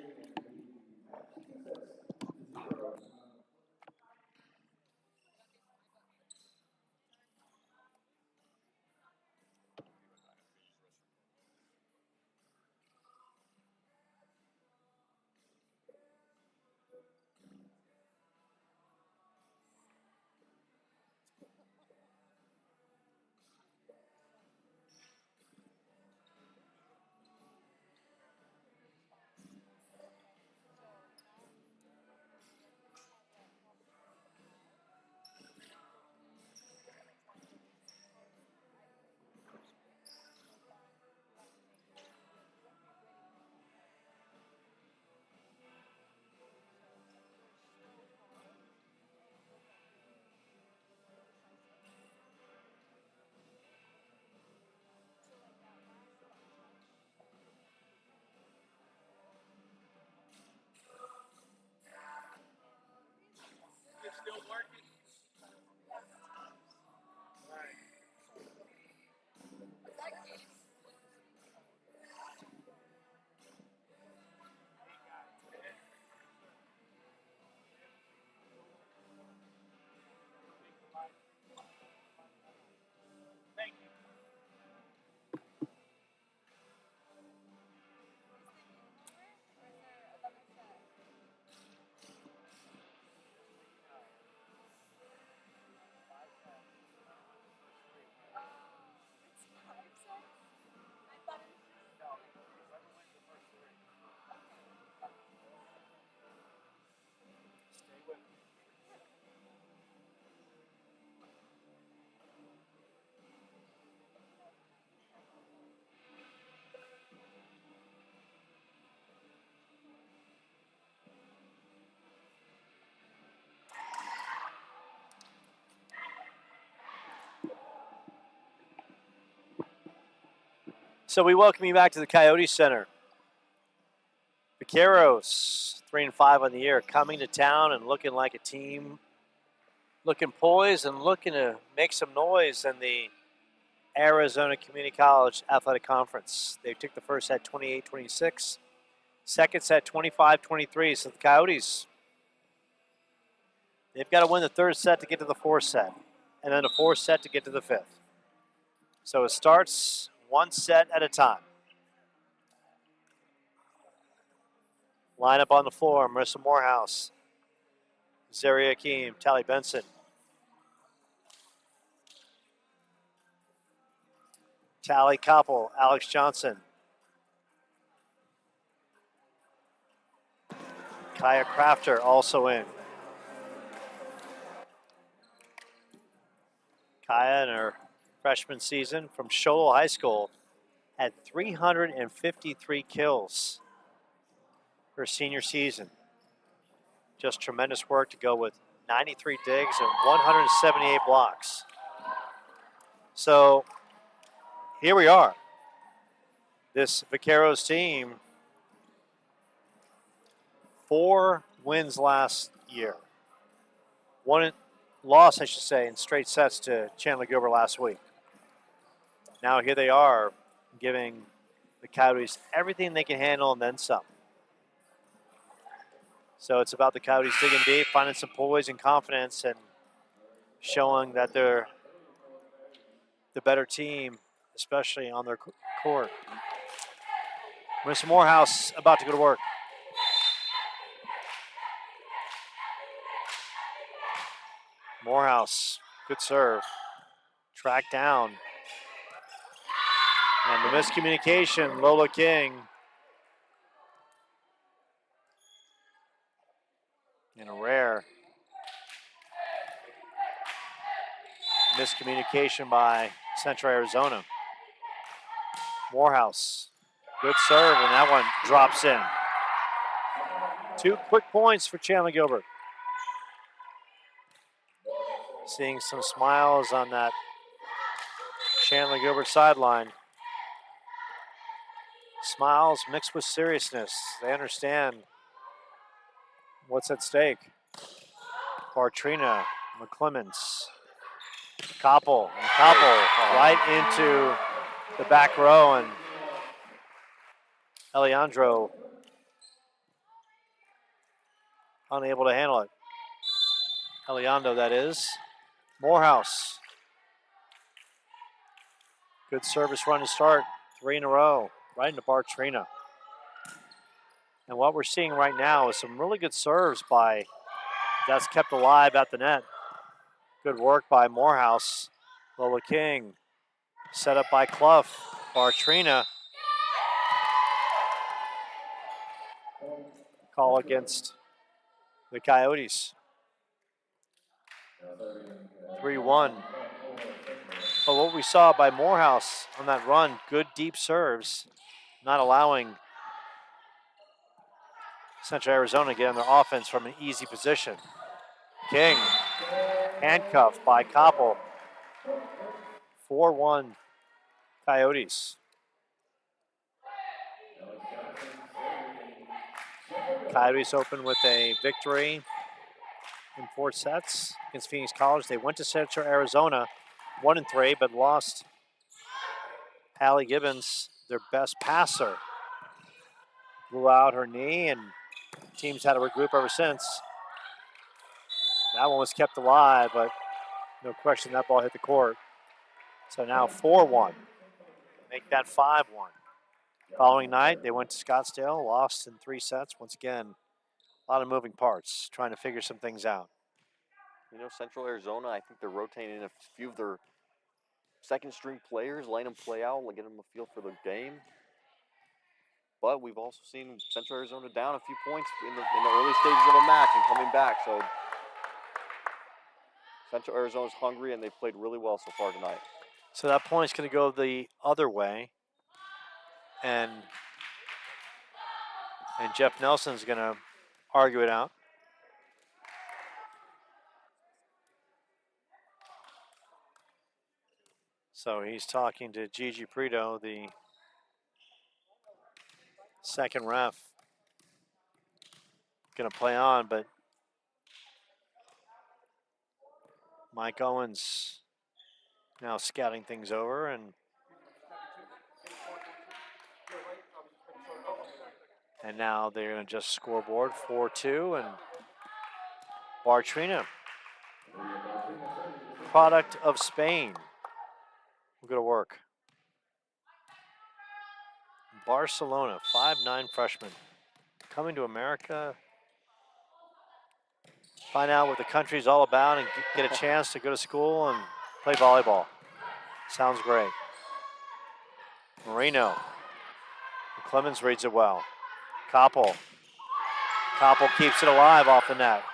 So we welcome you back to the Coyote Center. Vaqueros, 3-5 on the year, coming to town and looking like a team, looking poised and looking to make some noise in the Arizona Community College Athletic Conference. They took the first set 28-26, second set 25-23. So the Coyotes, they've got to win the third set to get to the fourth set, and then the fourth set to get to the fifth. So it starts one set at a time. Lineup on the floor: Marissa Morehouse, Zaria Akeem, Tally Benson, Tally Koppel, Alex Johnson, Kaya Crafter also in. Kaya in her freshman season from Sholo High School had 353 kills her senior season. Just tremendous work to go with 93 digs and 178 blocks. So here we are. This Vaqueros team, 4 wins last year. 1 loss, I should say, in straight sets to Chandler Gilbert last week. Now here they are, giving the Coyotes everything they can handle and then some. So it's about the Coyotes digging deep, finding some poise and confidence, and showing that they're the better team, especially on their court. Marissa Morehouse about to go to work. Morehouse, good serve. Track down. And the miscommunication, Lola King. And a rare miscommunication by Central Arizona. Morehouse Good serve, and that one drops in. 2 quick points for Chandler Gilbert. Seeing some smiles on that Chandler Gilbert sideline. Smiles mixed with seriousness. They understand what's at stake. Bartrina, McClemens, Koppel, and Koppel right into the back row, and Eliandro unable to handle it. Eliando, that is. Morehouse. Good service run to start. 3 in a row, right into Bartrina. And what we're seeing right now is some really good serves by, that's kept alive at the net. Good work by Morehouse. Lola King, set up by Clough. Bartrina. Call against the Coyotes. 3-1. But what we saw by Morehouse on that run, good deep serves, not allowing Central Arizona to get on their offense from an easy position. King, handcuffed by Koppel. 4-1 Coyotes. Coyotes open with a victory in 4 sets against Phoenix College. They went to Central Arizona 1-3, but lost Hallie Gibbons, their best passer. Blew out her knee, and teams had to regroup ever since. That one was kept alive, but no question that ball hit the court. So now 4-1. Make that 5-1. Following night, they went to Scottsdale, lost in 3 sets. Once again, a lot of moving parts, trying to figure some things out. You know, Central Arizona, I think they're rotating a few of their second-string players, letting them play out, getting them a feel for the game. But we've also seen Central Arizona down a few points in the early stages of a match and coming back. So Central Arizona's hungry, and they've played really well so far tonight. So that point's going to go the other way. And Jeff Nelson's going to argue it out. So he's talking to Gigi Prito, the second ref. Going to play on, but Mike Owens now scouting things over, and now they're going to just scoreboard 4-2, and Bartrina, product of Spain, will go to work. Barcelona, 5'9" freshman, coming to America, find out what the country's all about, and get a chance to go to school and play volleyball. Sounds great. Marino. Clemens reads it well. Koppel. Koppel keeps it alive off the net.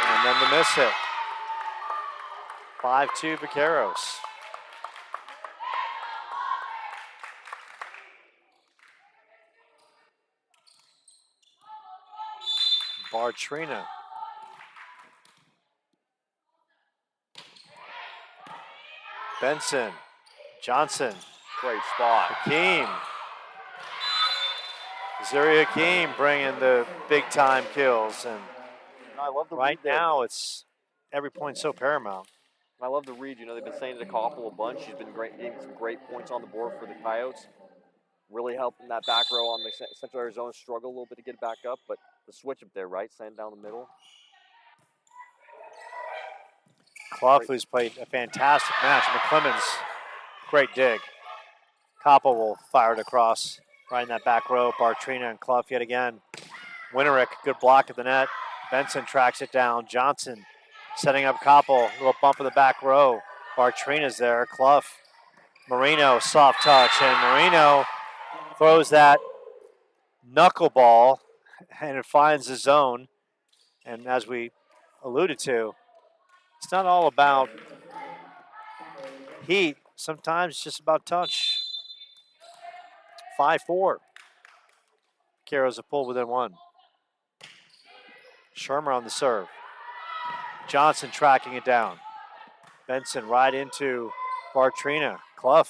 And then the miss hit. 5-2 Vaqueros. Bartrina. Benson. Johnson. Great spot. Hakeem. Zuri Hakeem bringing the big-time kills. And I love the right read there. now, it's every point so paramount. I love the read. You know, they've been saying to Koppel a bunch. She's been getting some great points on the board for the Coyotes. Really helping that back row on the Central Arizona struggle a little bit to get back up, but the switch up there, right? Send down the middle. Clough, who's played a fantastic match. McClemens, great dig. Koppel will fire it across right in that back row. Bartrina and Clough yet again. Winterick, good block at the net. Benson tracks it down. Johnson setting up Koppel. A little bump in the back row. Bartrina's there. Clough. Marino, soft touch. And Marino throws that knuckleball, and it finds the zone. And as we alluded to, it's not all about heat. Sometimes it's just about touch. 5-4. Vaqueros have pulled within one. Shermer on the serve. Johnson tracking it down. Benson right into Bartrina. Clough.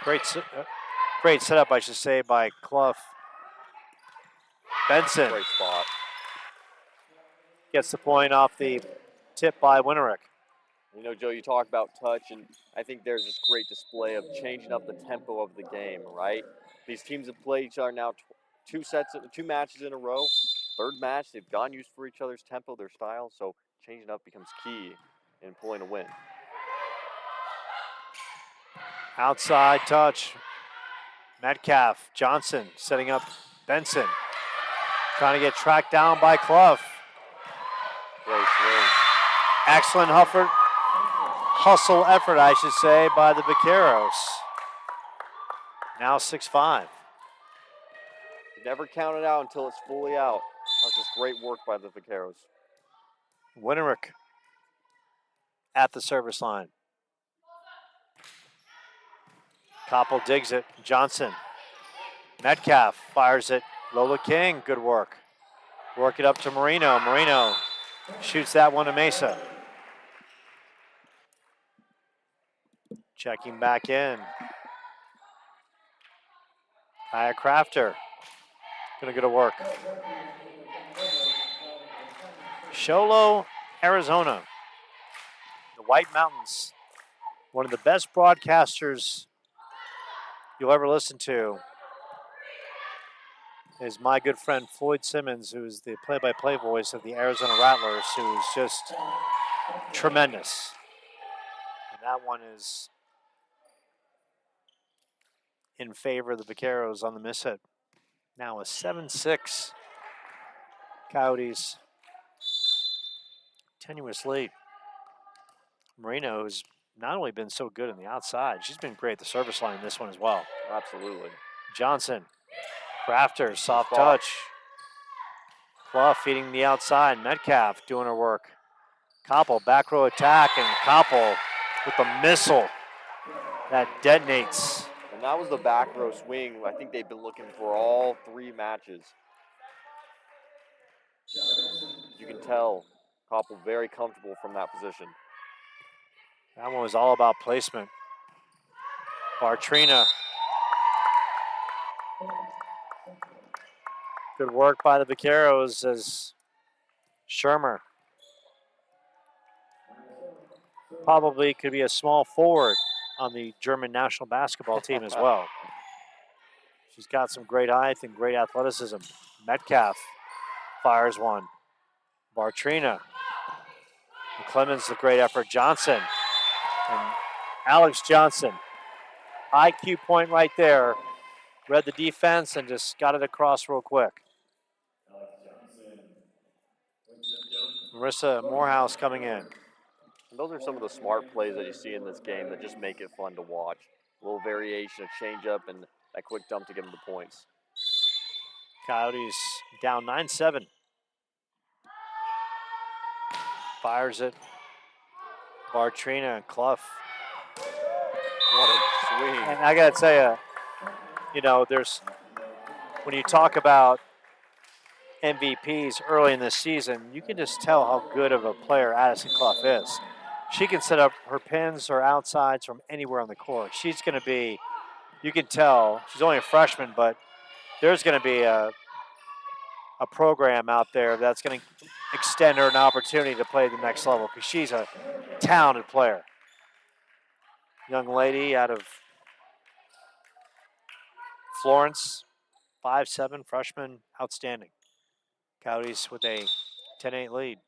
Great setup, I should say, by Clough. Benson. Great spot. Gets the point off the tip by Winterick. You know, Joe, you talk about touch, and I think there's this great display of changing up the tempo of the game, right? These teams have played each other now two matches in a row. Third match, they've gone used for each other's tempo, their style, so changing up becomes key in pulling a win. Outside touch. Metcalf, Johnson setting up Benson. Trying to get tracked down by Clough. Great swing. Excellent hustle effort, I should say, by the Vaqueros. Now 6-5. You never count it out until it's fully out. That was just great work by the Vaqueros. Winterick at the service line. Koppel digs it. Johnson. Metcalf fires it. Lola King, good work. Work it up to Marino. Marino shoots that one to Mesa. Checking back in. Kaya Crafter. Gonna go to work. Sholo, Arizona. The White Mountains. One of the best broadcasters you'll ever listen to is my good friend Floyd Simmons, who's the play-by-play voice of the Arizona Rattlers, who's just tremendous. And that one is in favor of the Vaqueros on the miss hit. Now a 7-6 Coyotes tenuous lead. Marino, who's not only been so good on the outside, she's been great at the service line in this one as well. Absolutely. Johnson, Crafter, soft touch. Clough feeding the outside. Metcalf doing her work. Koppel, back row attack, and Koppel with the missile that detonates. And that was the back row swing I think they've been looking for all three matches. You can tell Koppel very comfortable from that position. That one was all about placement. Bartrina. Good work by the Vaqueros as Shermer probably could be a small forward on the German national basketball team as well. She's got some great height and great athleticism. Metcalf fires one. Bartrina. And Clemens, the great effort. Johnson. And Alex Johnson. IQ point right there. Read the defense and just got it across real quick. Marissa Morehouse coming in. And those are some of the smart plays that you see in this game that just make it fun to watch. A little variation, a change-up, and that quick dump to get them the points. Coyotes down 9-7. Fires it. Bartrina and Clough. What a swing. And I got to tell you, you know, when you talk about MVPs early in the season, you can just tell how good of a player Addison Clough is. She can set up her pins or outsides from anywhere on the court. She's going to be, you can tell, she's only a freshman, but there's going to be a program out there that's going to extend her an opportunity to play the next level because she's a talented player. Young lady out of Florence, 5'7", freshman, outstanding. Coyotes with a 10-8 lead.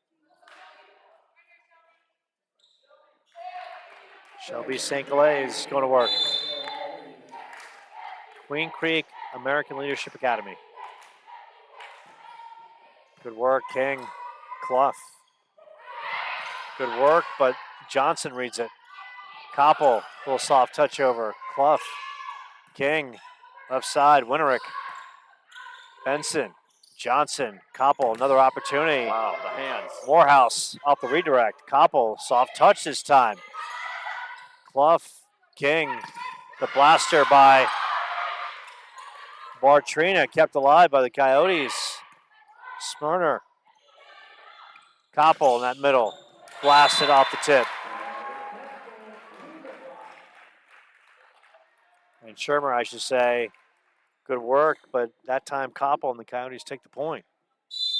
Shelby St. Galais is going to work. Queen Creek American Leadership Academy. Good work, King. Clough. Good work, but Johnson reads it. Koppel, little soft touch over. Clough. King. Left side, Winterick. Benson. Johnson. Koppel, another opportunity. Wow, the hands. Morehouse off the redirect. Koppel, soft touch this time. Clough. King. The blaster by Bartrina kept alive by the Coyotes. Smyrner. Koppel in that middle. Blasted off the tip. And Shermer, I should say, good work, but that time Koppel and the Coyotes take the point.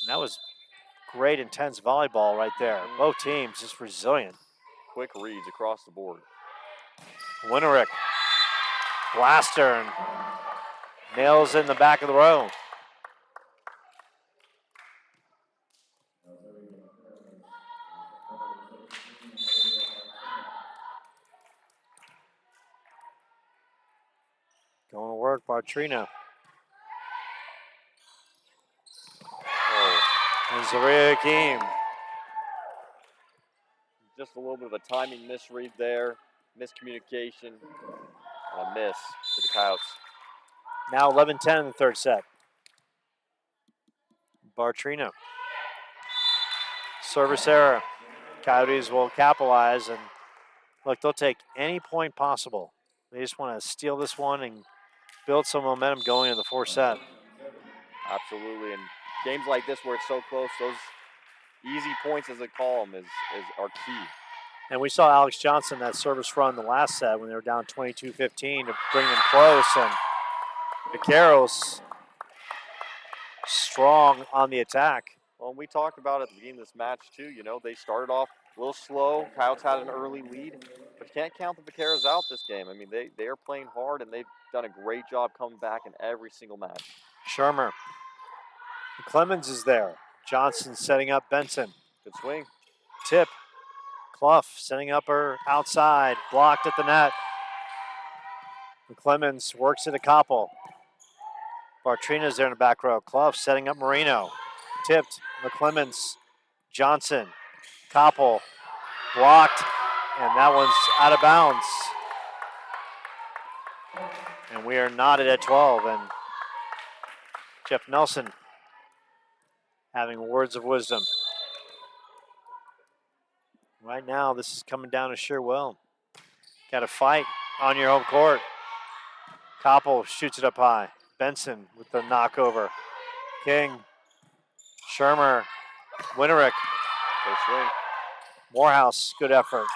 And that was great, intense volleyball right there. Both teams just resilient. Quick reads across the board. Winterick. Blaster and nails in the back of the row. Going to work, Bartrina. And Zaria Hakeem. Just a little bit of a timing misread there, miscommunication, and a miss to the Coyotes. Now 11-10 in the third set. Bartrina. Service error. Coyotes will capitalize, and look, they'll take any point possible. They just want to steal this one and build some momentum going into the fourth set. Absolutely, and games like this where it's so close, those easy points, as they call them, are key. And we saw Alex Johnson that service run the last set when they were down 22-15 to bring them close, and Vaqueros strong on the attack. Well, we talked about at the beginning of this match too, you know, they started off a little slow. Coyotes had an early lead, but you can't count the Vaqueros out this game. I mean, they are playing hard, and they've done a great job coming back in every single match. Shermer. Clemens is there. Johnson setting up Benson. Good swing. Tip. Clough setting up her outside. Blocked at the net. And Clemens works it to Koppel. Bartrina's there in the back row. Clough setting up Marino. Tipped. McClemens. Johnson. Koppel. Blocked. And that one's out of bounds. And we are knotted at 12. And Jeff Nelson having words of wisdom. Right now, this is coming down to sheer will. Got to fight on your home court. Koppel shoots it up high. Benson with the knockover. King. Shermer. Winterick. Good swing. Morehouse, good effort.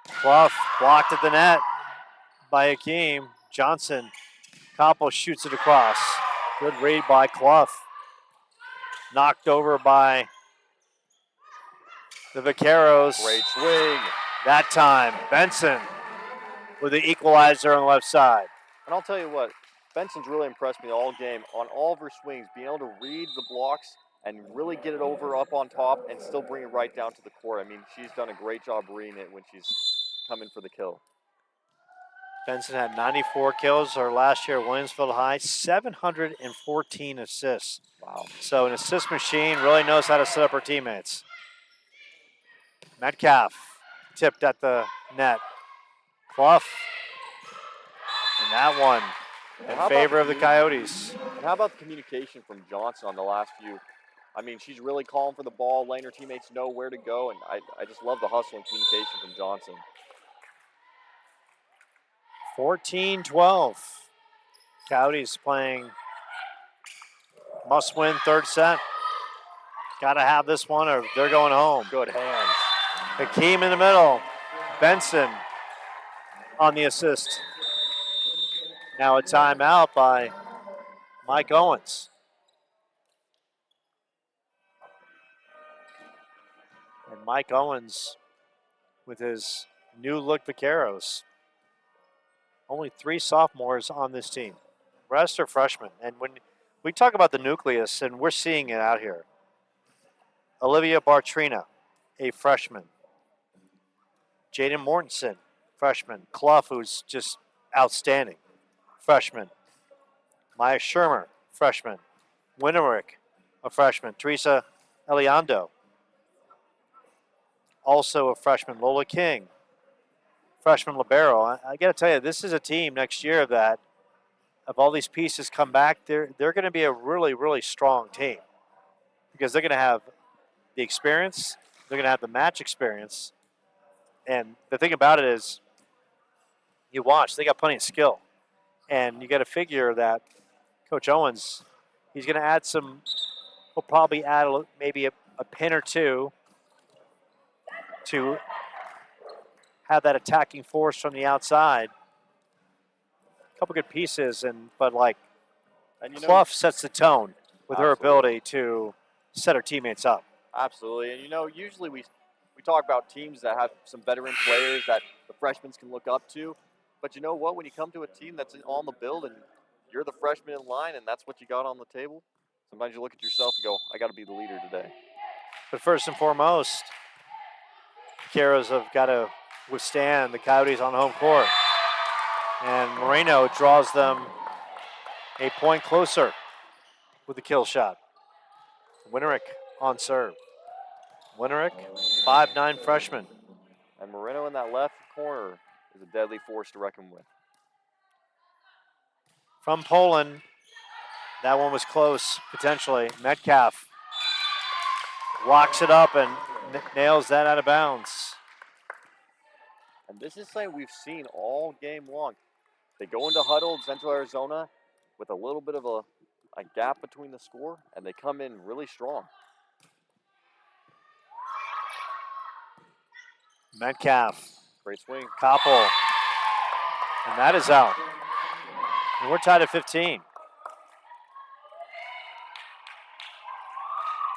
Clough blocked at the net by Hakeem. Johnson. Koppel shoots it across. Good read by Clough. Knocked over by the Vaqueros. Great swing. That time, Benson with the equalizer on the left side. And I'll tell you what, Benson's really impressed me all game on all of her swings, being able to read the blocks and really get it over up on top and still bring it right down to the court. I mean, she's done a great job reading it when she's coming for the kill. Benson had 94 kills her last year at Williamsville High, 714 assists. Wow. So an assist machine, really knows how to set up her teammates. Metcalf tipped at the net. Clough. And that one in favor of the Coyotes. And how about the communication from Johnson on the last few? I mean, she's really calling for the ball, letting her teammates know where to go, and I just love the hustle and communication from Johnson. 14-12. Coyotes playing must-win third set. Got to have this one or they're going home. Good hands. Hakeem in the middle. Benson on the assist. Now a timeout by Mike Owens. And Mike Owens with his new look Vaqueros. Only 3 sophomores on this team. The rest are freshmen. And when we talk about the nucleus, and we're seeing it out here, Olivia Bartrina, a freshman. Jaden Mortensen, freshman. Clough, who's just outstanding, freshman. Maya Shermer, freshman. Winterick, a freshman. Teresa Eliando, also a freshman. Lola King, freshman libero. I got to tell you, this is a team next year that, if all these pieces come back, they're going to be a really, really strong team because they're going to have the experience, they're going to have the match experience, and the thing about it is, you watch, they got plenty of skill. And you got to figure that Coach Owens, he's going to add some, he'll probably add maybe a pin or two to have that attacking force from the outside. A couple good pieces, but Clough sets the tone with her ability to set her teammates up. Absolutely. And usually we talk about teams that have some veteran players that the freshmen can look up to. But you know what? When you come to a team that's on the build and you're the freshman in line and that's what you got on the table, sometimes you look at yourself and go, I got to be the leader today. But first and foremost, Vaqueros have got to withstand the Coyotes on home court. And Moreno draws them a point closer with the kill shot. Winterick on serve. Winterick, 5'9" freshman. And Moreno in that left corner is a deadly force to reckon with. From Poland, that one was close, potentially. Metcalf locks it up and nails that out of bounds. And this is something we've seen all game long. They go into huddle in Central Arizona with a little bit of a gap between the score, and they come in really strong. Metcalf. Great swing. Koppel. And that is out. And we're tied at 15.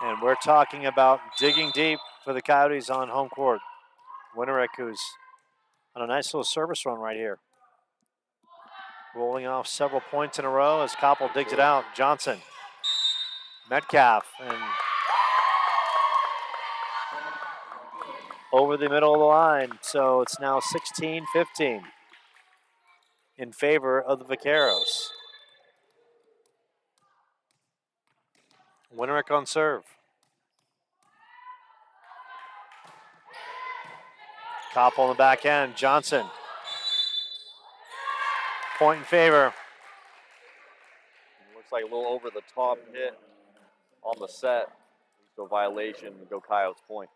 And we're talking about digging deep for the Coyotes on home court. Winterick, who's on a nice little service run right here. Rolling off several points in a row as Koppel digs it out. Johnson. Metcalf. And over the middle of the line. So it's now 16-15 in favor of the Vaqueros. Winterick on serve. Koppel on the back end. Johnson. Point in favor. Looks like a little over the top hit on the set. So violation and go Coyotes point.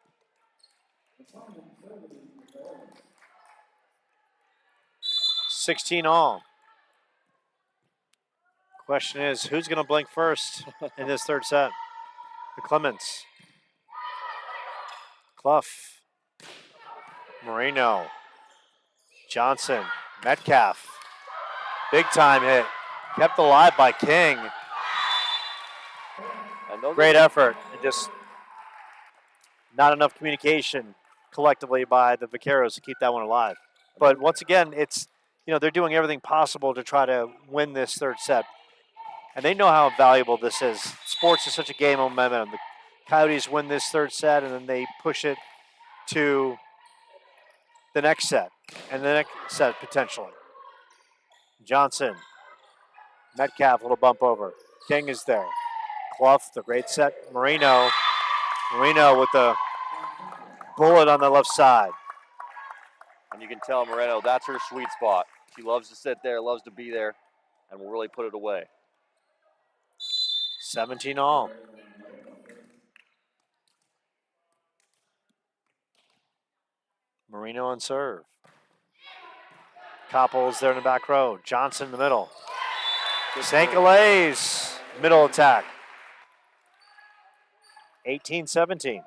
$16 Question is, who's going to blink first in this third set? The Clements. Clough. Moreno. Johnson. Metcalf. Big time hit. Kept alive by King. Great effort. And just not enough communication collectively by the Vaqueros to keep that one alive. But once again, it's, they're doing everything possible to try to win this third set. And they know how valuable this is. Sports is such a game of momentum. The Coyotes win this third set, and then they push it to the next set, and the next set potentially. Johnson. Metcalf, little bump over. King is there. Clough, the great set. Moreno with the bullet on the left side. And you can tell Moreno, that's her sweet spot. She loves to sit there, loves to be there, and will really put it away. 17-all. Moreno on serve. Koppel is there in the back row. Johnson in the middle. St. Galais, middle attack. 18-17.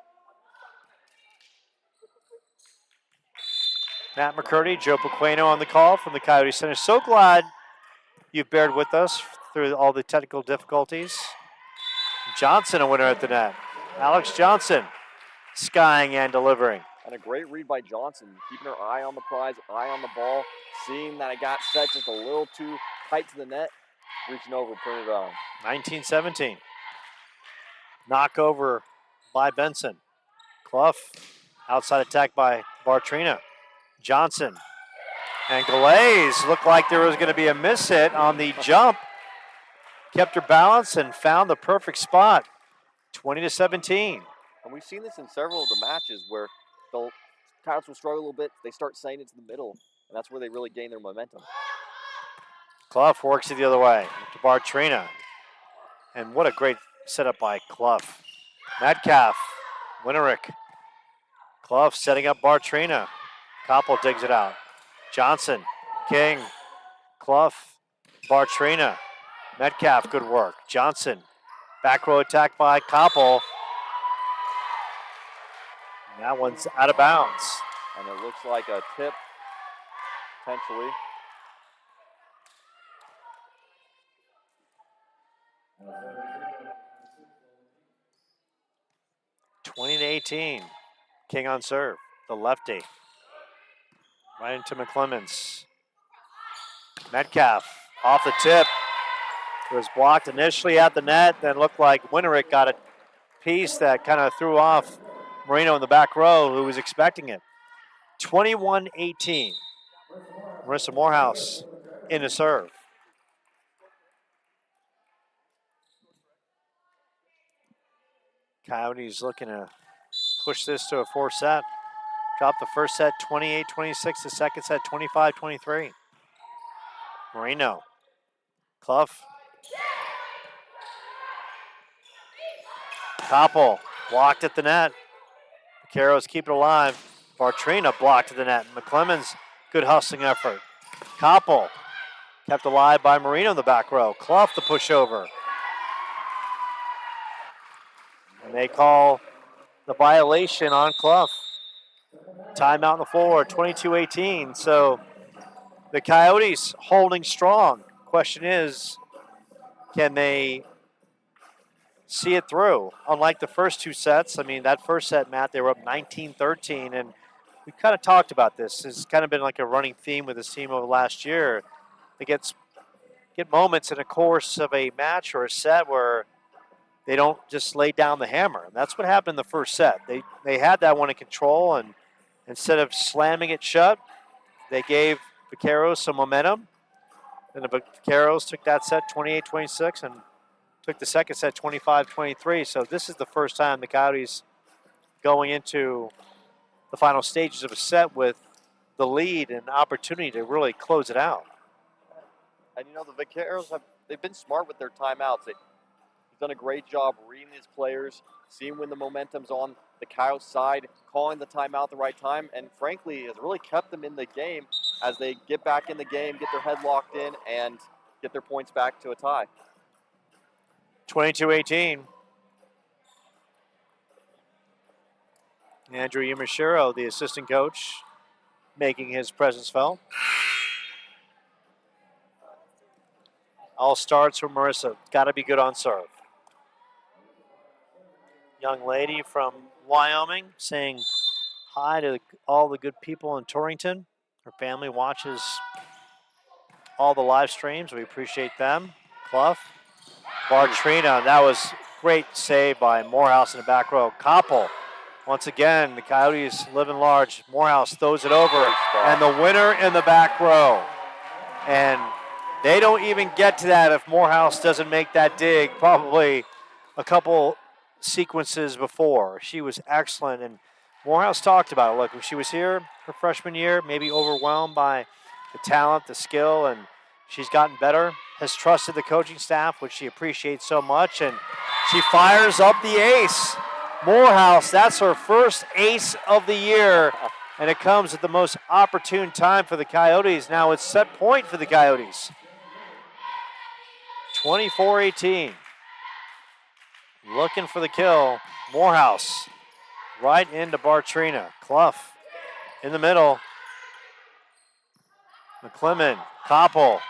Matt McCurdy, Joe Pequeno on the call from the Coyote Center. So glad you've bared with us through all the technical difficulties. Johnson, a winner at the net. Alex Johnson, skying and delivering. And a great read by Johnson, keeping her eye on the prize, eye on the ball, seeing that it got set just a little too tight to the net, reaching over, putting it on. 19-17. Knockover by Benson. Clough, outside attack by Bartrina. Johnson and Galais looked like there was going to be a miss hit on the jump. Kept her balance and found the perfect spot. 20-17. And we've seen this in several of the matches where the Coyotes will struggle a little bit. They start saying it to the middle, and that's where they really gain their momentum. Clough works it the other way to Bartrina. And what a great setup by Clough. Metcalf, Winterick. Clough setting up Bartrina. Koppel digs it out. Johnson, King, Clough, Bartrina. Metcalf, good work. Johnson, back row attack by Koppel. And that one's out of bounds. And it looks like a tip, potentially. (20-18). King on serve, the lefty. Right into McClemens. Metcalf off the tip. It was blocked initially at the net, then looked like Winterick got a piece that kind of threw off Marino in the back row, who was expecting it. 21-18. Marissa Morehouse in the serve. Coyotes looking to push this to a 4-set. Dropped the first set 28-26, the second set 25-23. Marino. Clough. Koppel blocked at the net. Vaqueros keep it alive. Bartrina blocked at the net. McClemens, good hustling effort. Koppel kept alive by Marino in the back row. Clough the pushover. And they call the violation on Clough. Timeout on the floor, 22-18. So the Coyotes holding strong. Question is, can they see it through? Unlike the first two sets, I mean, that first set, Matt, they were up 19-13, and we kind of talked about this. It's kind of been like a running theme with this team over last year. They get moments in the course of a match or a set where they don't just lay down the hammer. And that's what happened in the first set. They had that one in control, and instead of slamming it shut, they gave Vaqueros some momentum. And the Vaqueros took that set 28-26 and took the second set 25-23. So this is the first time the Coyotes going into the final stages of a set with the lead and opportunity to really close it out. And you know, the Vaqueros they've been smart with their timeouts. They've done a great job reading these players, seeing when the momentum's on the Coyotes side, calling the timeout at the right time, and frankly has really kept them in the game as they get back in the game, get their head locked in, and get their points back to a tie. 22-18. Andrew Yamashiro, the assistant coach, making his presence felt. All starts from Marissa. Got to be good on serve. Young lady from Wyoming saying hi to all the good people in Torrington. Her family watches all the live streams. We appreciate them. Clough. Bartrina. That was great save by Morehouse in the back row. Koppel. Once again, the Coyotes living large. Morehouse throws it over. And the winner in the back row. And they don't even get to that if Morehouse doesn't make that dig probably a couple sequences before. She was excellent, and Morehouse talked about it. Look, when she was here her freshman year, maybe overwhelmed by the talent, the skill, and she's gotten better, has trusted the coaching staff, which she appreciates so much, and she fires up the ace. Morehouse, that's her first ace of the year, and it comes at the most opportune time for the Coyotes. Now it's set point for the Coyotes. 24-18. Looking for the kill. Morehouse right into Bartrina. Clough in the middle. McClement, Koppel.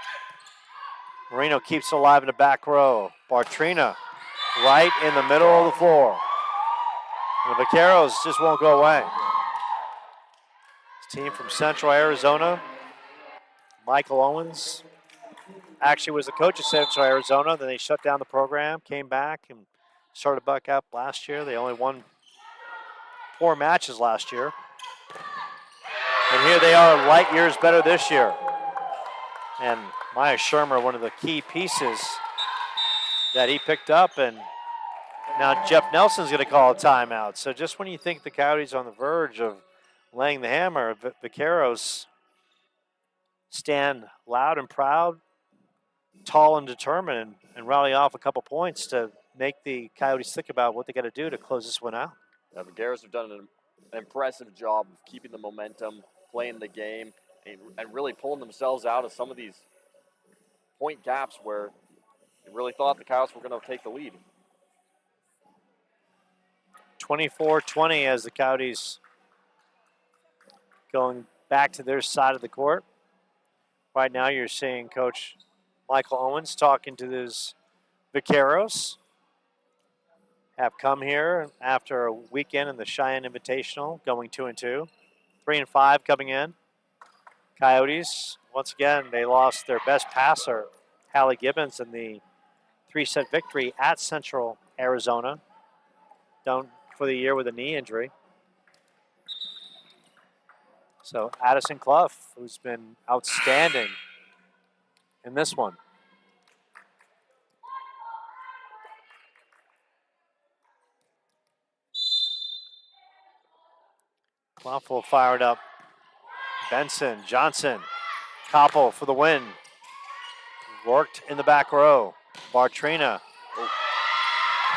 Marino keeps it alive in the back row. Bartrina right in the middle of the floor. And the Vaqueros just won't go away. This team from Central Arizona. Michael Owens actually was the coach of Central Arizona. Then they shut down the program, came back, and started back up last year. They only won 4 matches last year. And here they are, light years better this year. And Maya Shermer, one of the key pieces that he picked up. And now Jeff Nelson's going to call a timeout. So just when you think the Coyotes on the verge of laying the hammer, Vaqueros stand loud and proud, tall and determined, and rally off a couple points to make the Coyotes think about what they got to do to close this one out. The Vaqueros have done an impressive job of keeping the momentum, playing the game, and really pulling themselves out of some of these point gaps where you really thought the Coyotes were going to take the lead. 24-20 as the Coyotes going back to their side of the court. Right now you're seeing Coach Michael Owens talking to his Vaqueros. Have come here after a weekend in the Cheyenne Invitational, going 2-2. 3-5 coming in. Coyotes, once again, they lost their best passer, Hallie Gibbons, in the 3-set victory at Central Arizona, down for the year with a knee injury. So Addison Clough, who's been outstanding in this one. Clough will fire it up. Benson, Johnson, Koppel for the win. Worked in the back row. Bartrina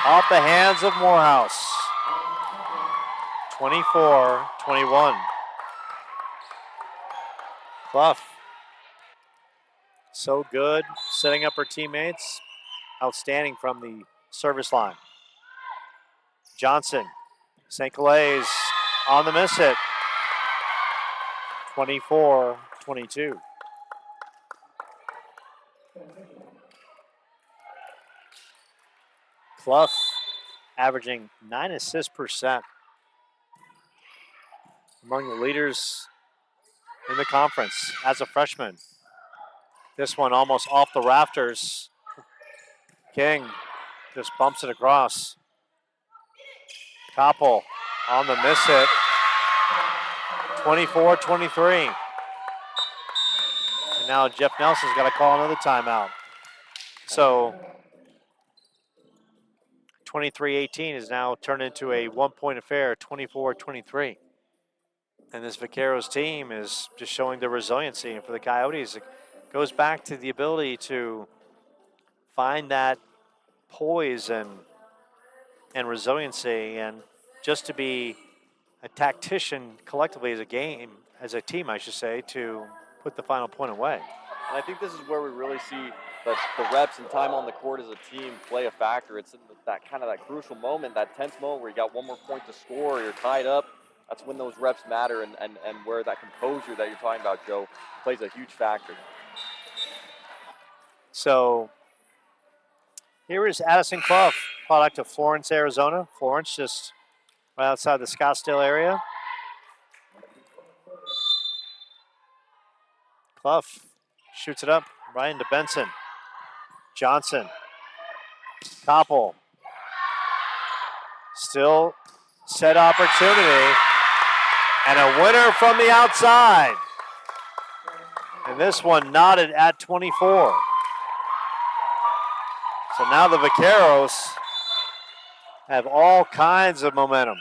off the hands of Morehouse. 24-21. Clough, so good, setting up her teammates. Outstanding from the service line. Johnson, St. Calais on the miss hit. 24-22. Clough averaging 9 assists per set. Among the leaders in the conference as a freshman. This one almost off the rafters. King just bumps it across. Koppel on the miss hit. 24-23. And now Jeff Nelson's got to call another timeout. So 23-18 is now turned into a one-point affair, 24-23. And this Vaqueros team is just showing their resiliency. And for the Coyotes, it goes back to the ability to find that poise and resiliency, and just to be a tactician collectively as a game, as a team, I should say, to put the final point away. And I think this is where we really see that the reps and time on the court as a team play a factor. It's in that kind of that crucial moment, that tense moment where you got one more point to score, or you're tied up. That's when those reps matter, and where that composure that you're talking about, Joe, plays a huge factor. So here is Addison Clough, product of Florence, Arizona. Florence just right outside the Scottsdale area. Clough shoots it up right into Benson. Johnson. Koppel. Still set opportunity. And a winner from the outside. And this one knotted at 24. So now the Vaqueros have all kinds of momentum.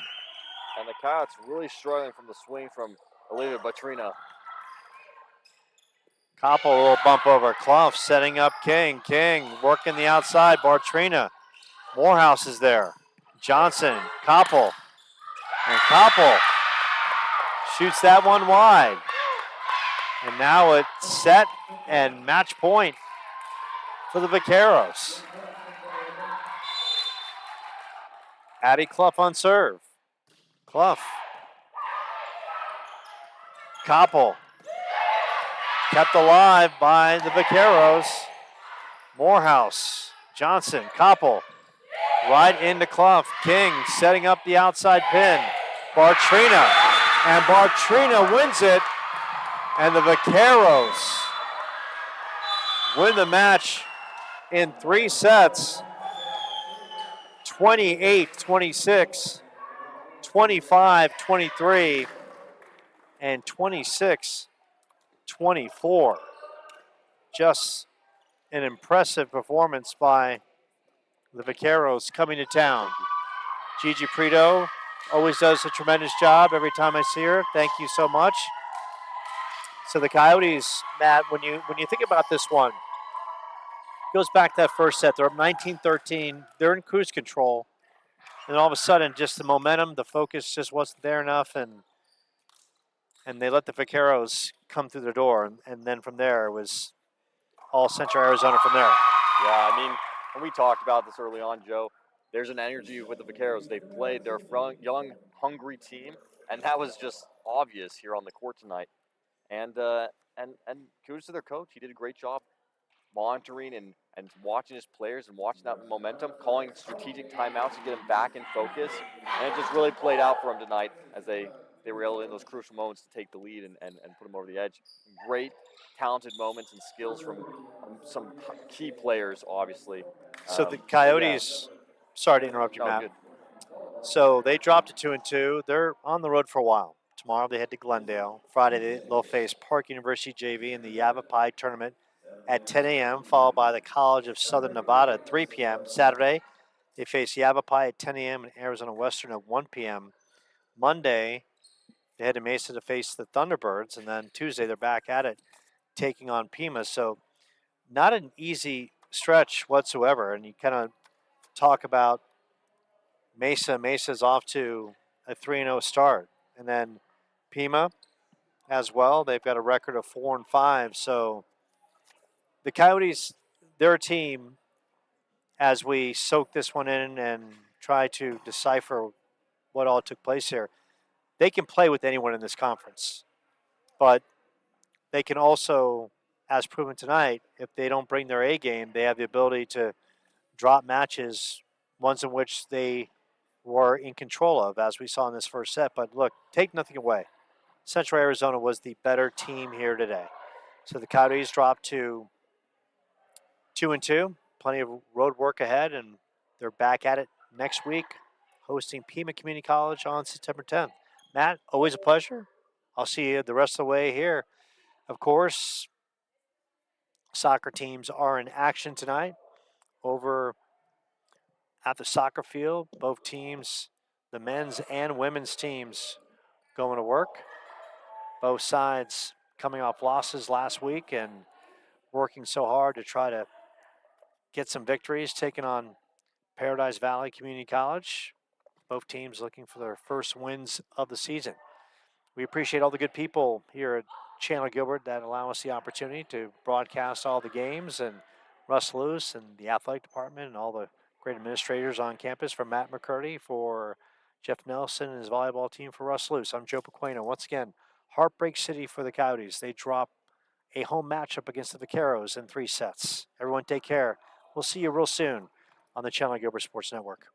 And the Coyotes really struggling from the swing from Olivia Batrina. Koppel a little bump over. Clough setting up King. King working the outside. Bartrina. Morehouse is there. Johnson. Koppel. And Koppel shoots that one wide. And now it's set and match point for the Vaqueros. Addie Clough on serve. Clough. Koppel. Kept alive by the Vaqueros. Morehouse. Johnson. Koppel. Right into Clough. King setting up the outside pin. Bartrina. And Bartrina wins it. And the Vaqueros win the match in 3 sets. 28-26, 25-23, and 26-24. Just an impressive performance by the Vaqueros coming to town. Gigi Prito always does a tremendous job every time I see her. Thank you so much. So the Coyotes, Matt, when you think about this one, goes back to that first set. They're up 19-13. They're in cruise control. And all of a sudden, just the momentum, the focus just wasn't there enough. And they let the Vaqueros come through the door. And then from there, it was all Central Arizona from there. Yeah, I mean, and we talked about this early on, Joe. There's an energy with the Vaqueros. They've played. They're a young, hungry team, and that was just obvious here on the court tonight. And kudos to their coach. He did a great job monitoring and watching his players and watching that momentum, calling strategic timeouts to get him back in focus. And it just really played out for him tonight as they were able in those crucial moments to take the lead and put them over the edge. Great, talented moments and skills from some key players, obviously. So the Coyotes, sorry to interrupt you, No, Matt. good. So they dropped to 2-2. They're on the road for a while. Tomorrow they head to Glendale. Friday they'll face Park University JV in the Yavapai tournament at 10 a.m., followed by the College of Southern Nevada at 3 p.m. Saturday they face Yavapai at 10 a.m. and Arizona Western at 1 p.m. Monday they head to Mesa to face the Thunderbirds, and then Tuesday they're back at it, taking on Pima. So not an easy stretch whatsoever. And you kind of talk about Mesa. Mesa's off to a 3-0 start. And then Pima as well. They've got a record of 4-5. So the Coyotes, their team, as we soak this one in and try to decipher what all took place here, they can play with anyone in this conference. But they can also, as proven tonight, if they don't bring their A game, they have the ability to drop matches, ones in which they were in control of, as we saw in this first set. But look, take nothing away. Central Arizona was the better team here today. So the Coyotes dropped to 2-2. Plenty of road work ahead, and they're back at it next week, hosting Pima Community College on September 10th. Matt, always a pleasure. I'll see you the rest of the way here. Of course, soccer teams are in action tonight over at the soccer field. Both teams, the men's and women's teams, going to work. Both sides coming off losses last week and working so hard to try to get some victories, taking on Paradise Valley Community College. Both teams looking for their first wins of the season. We appreciate all the good people here at Chandler Gilbert that allow us the opportunity to broadcast all the games, and Russ Luce and the athletic department and all the great administrators on campus, from Matt McCurdy, for Jeff Nelson and his volleyball team, for Russ Luce. I'm Joe Pequeno. Once again, Heartbreak City for the Coyotes. They drop a home matchup against the Vaqueros in 3 sets. Everyone take care. We'll see you real soon on the Chandler Gilbert Sports Network.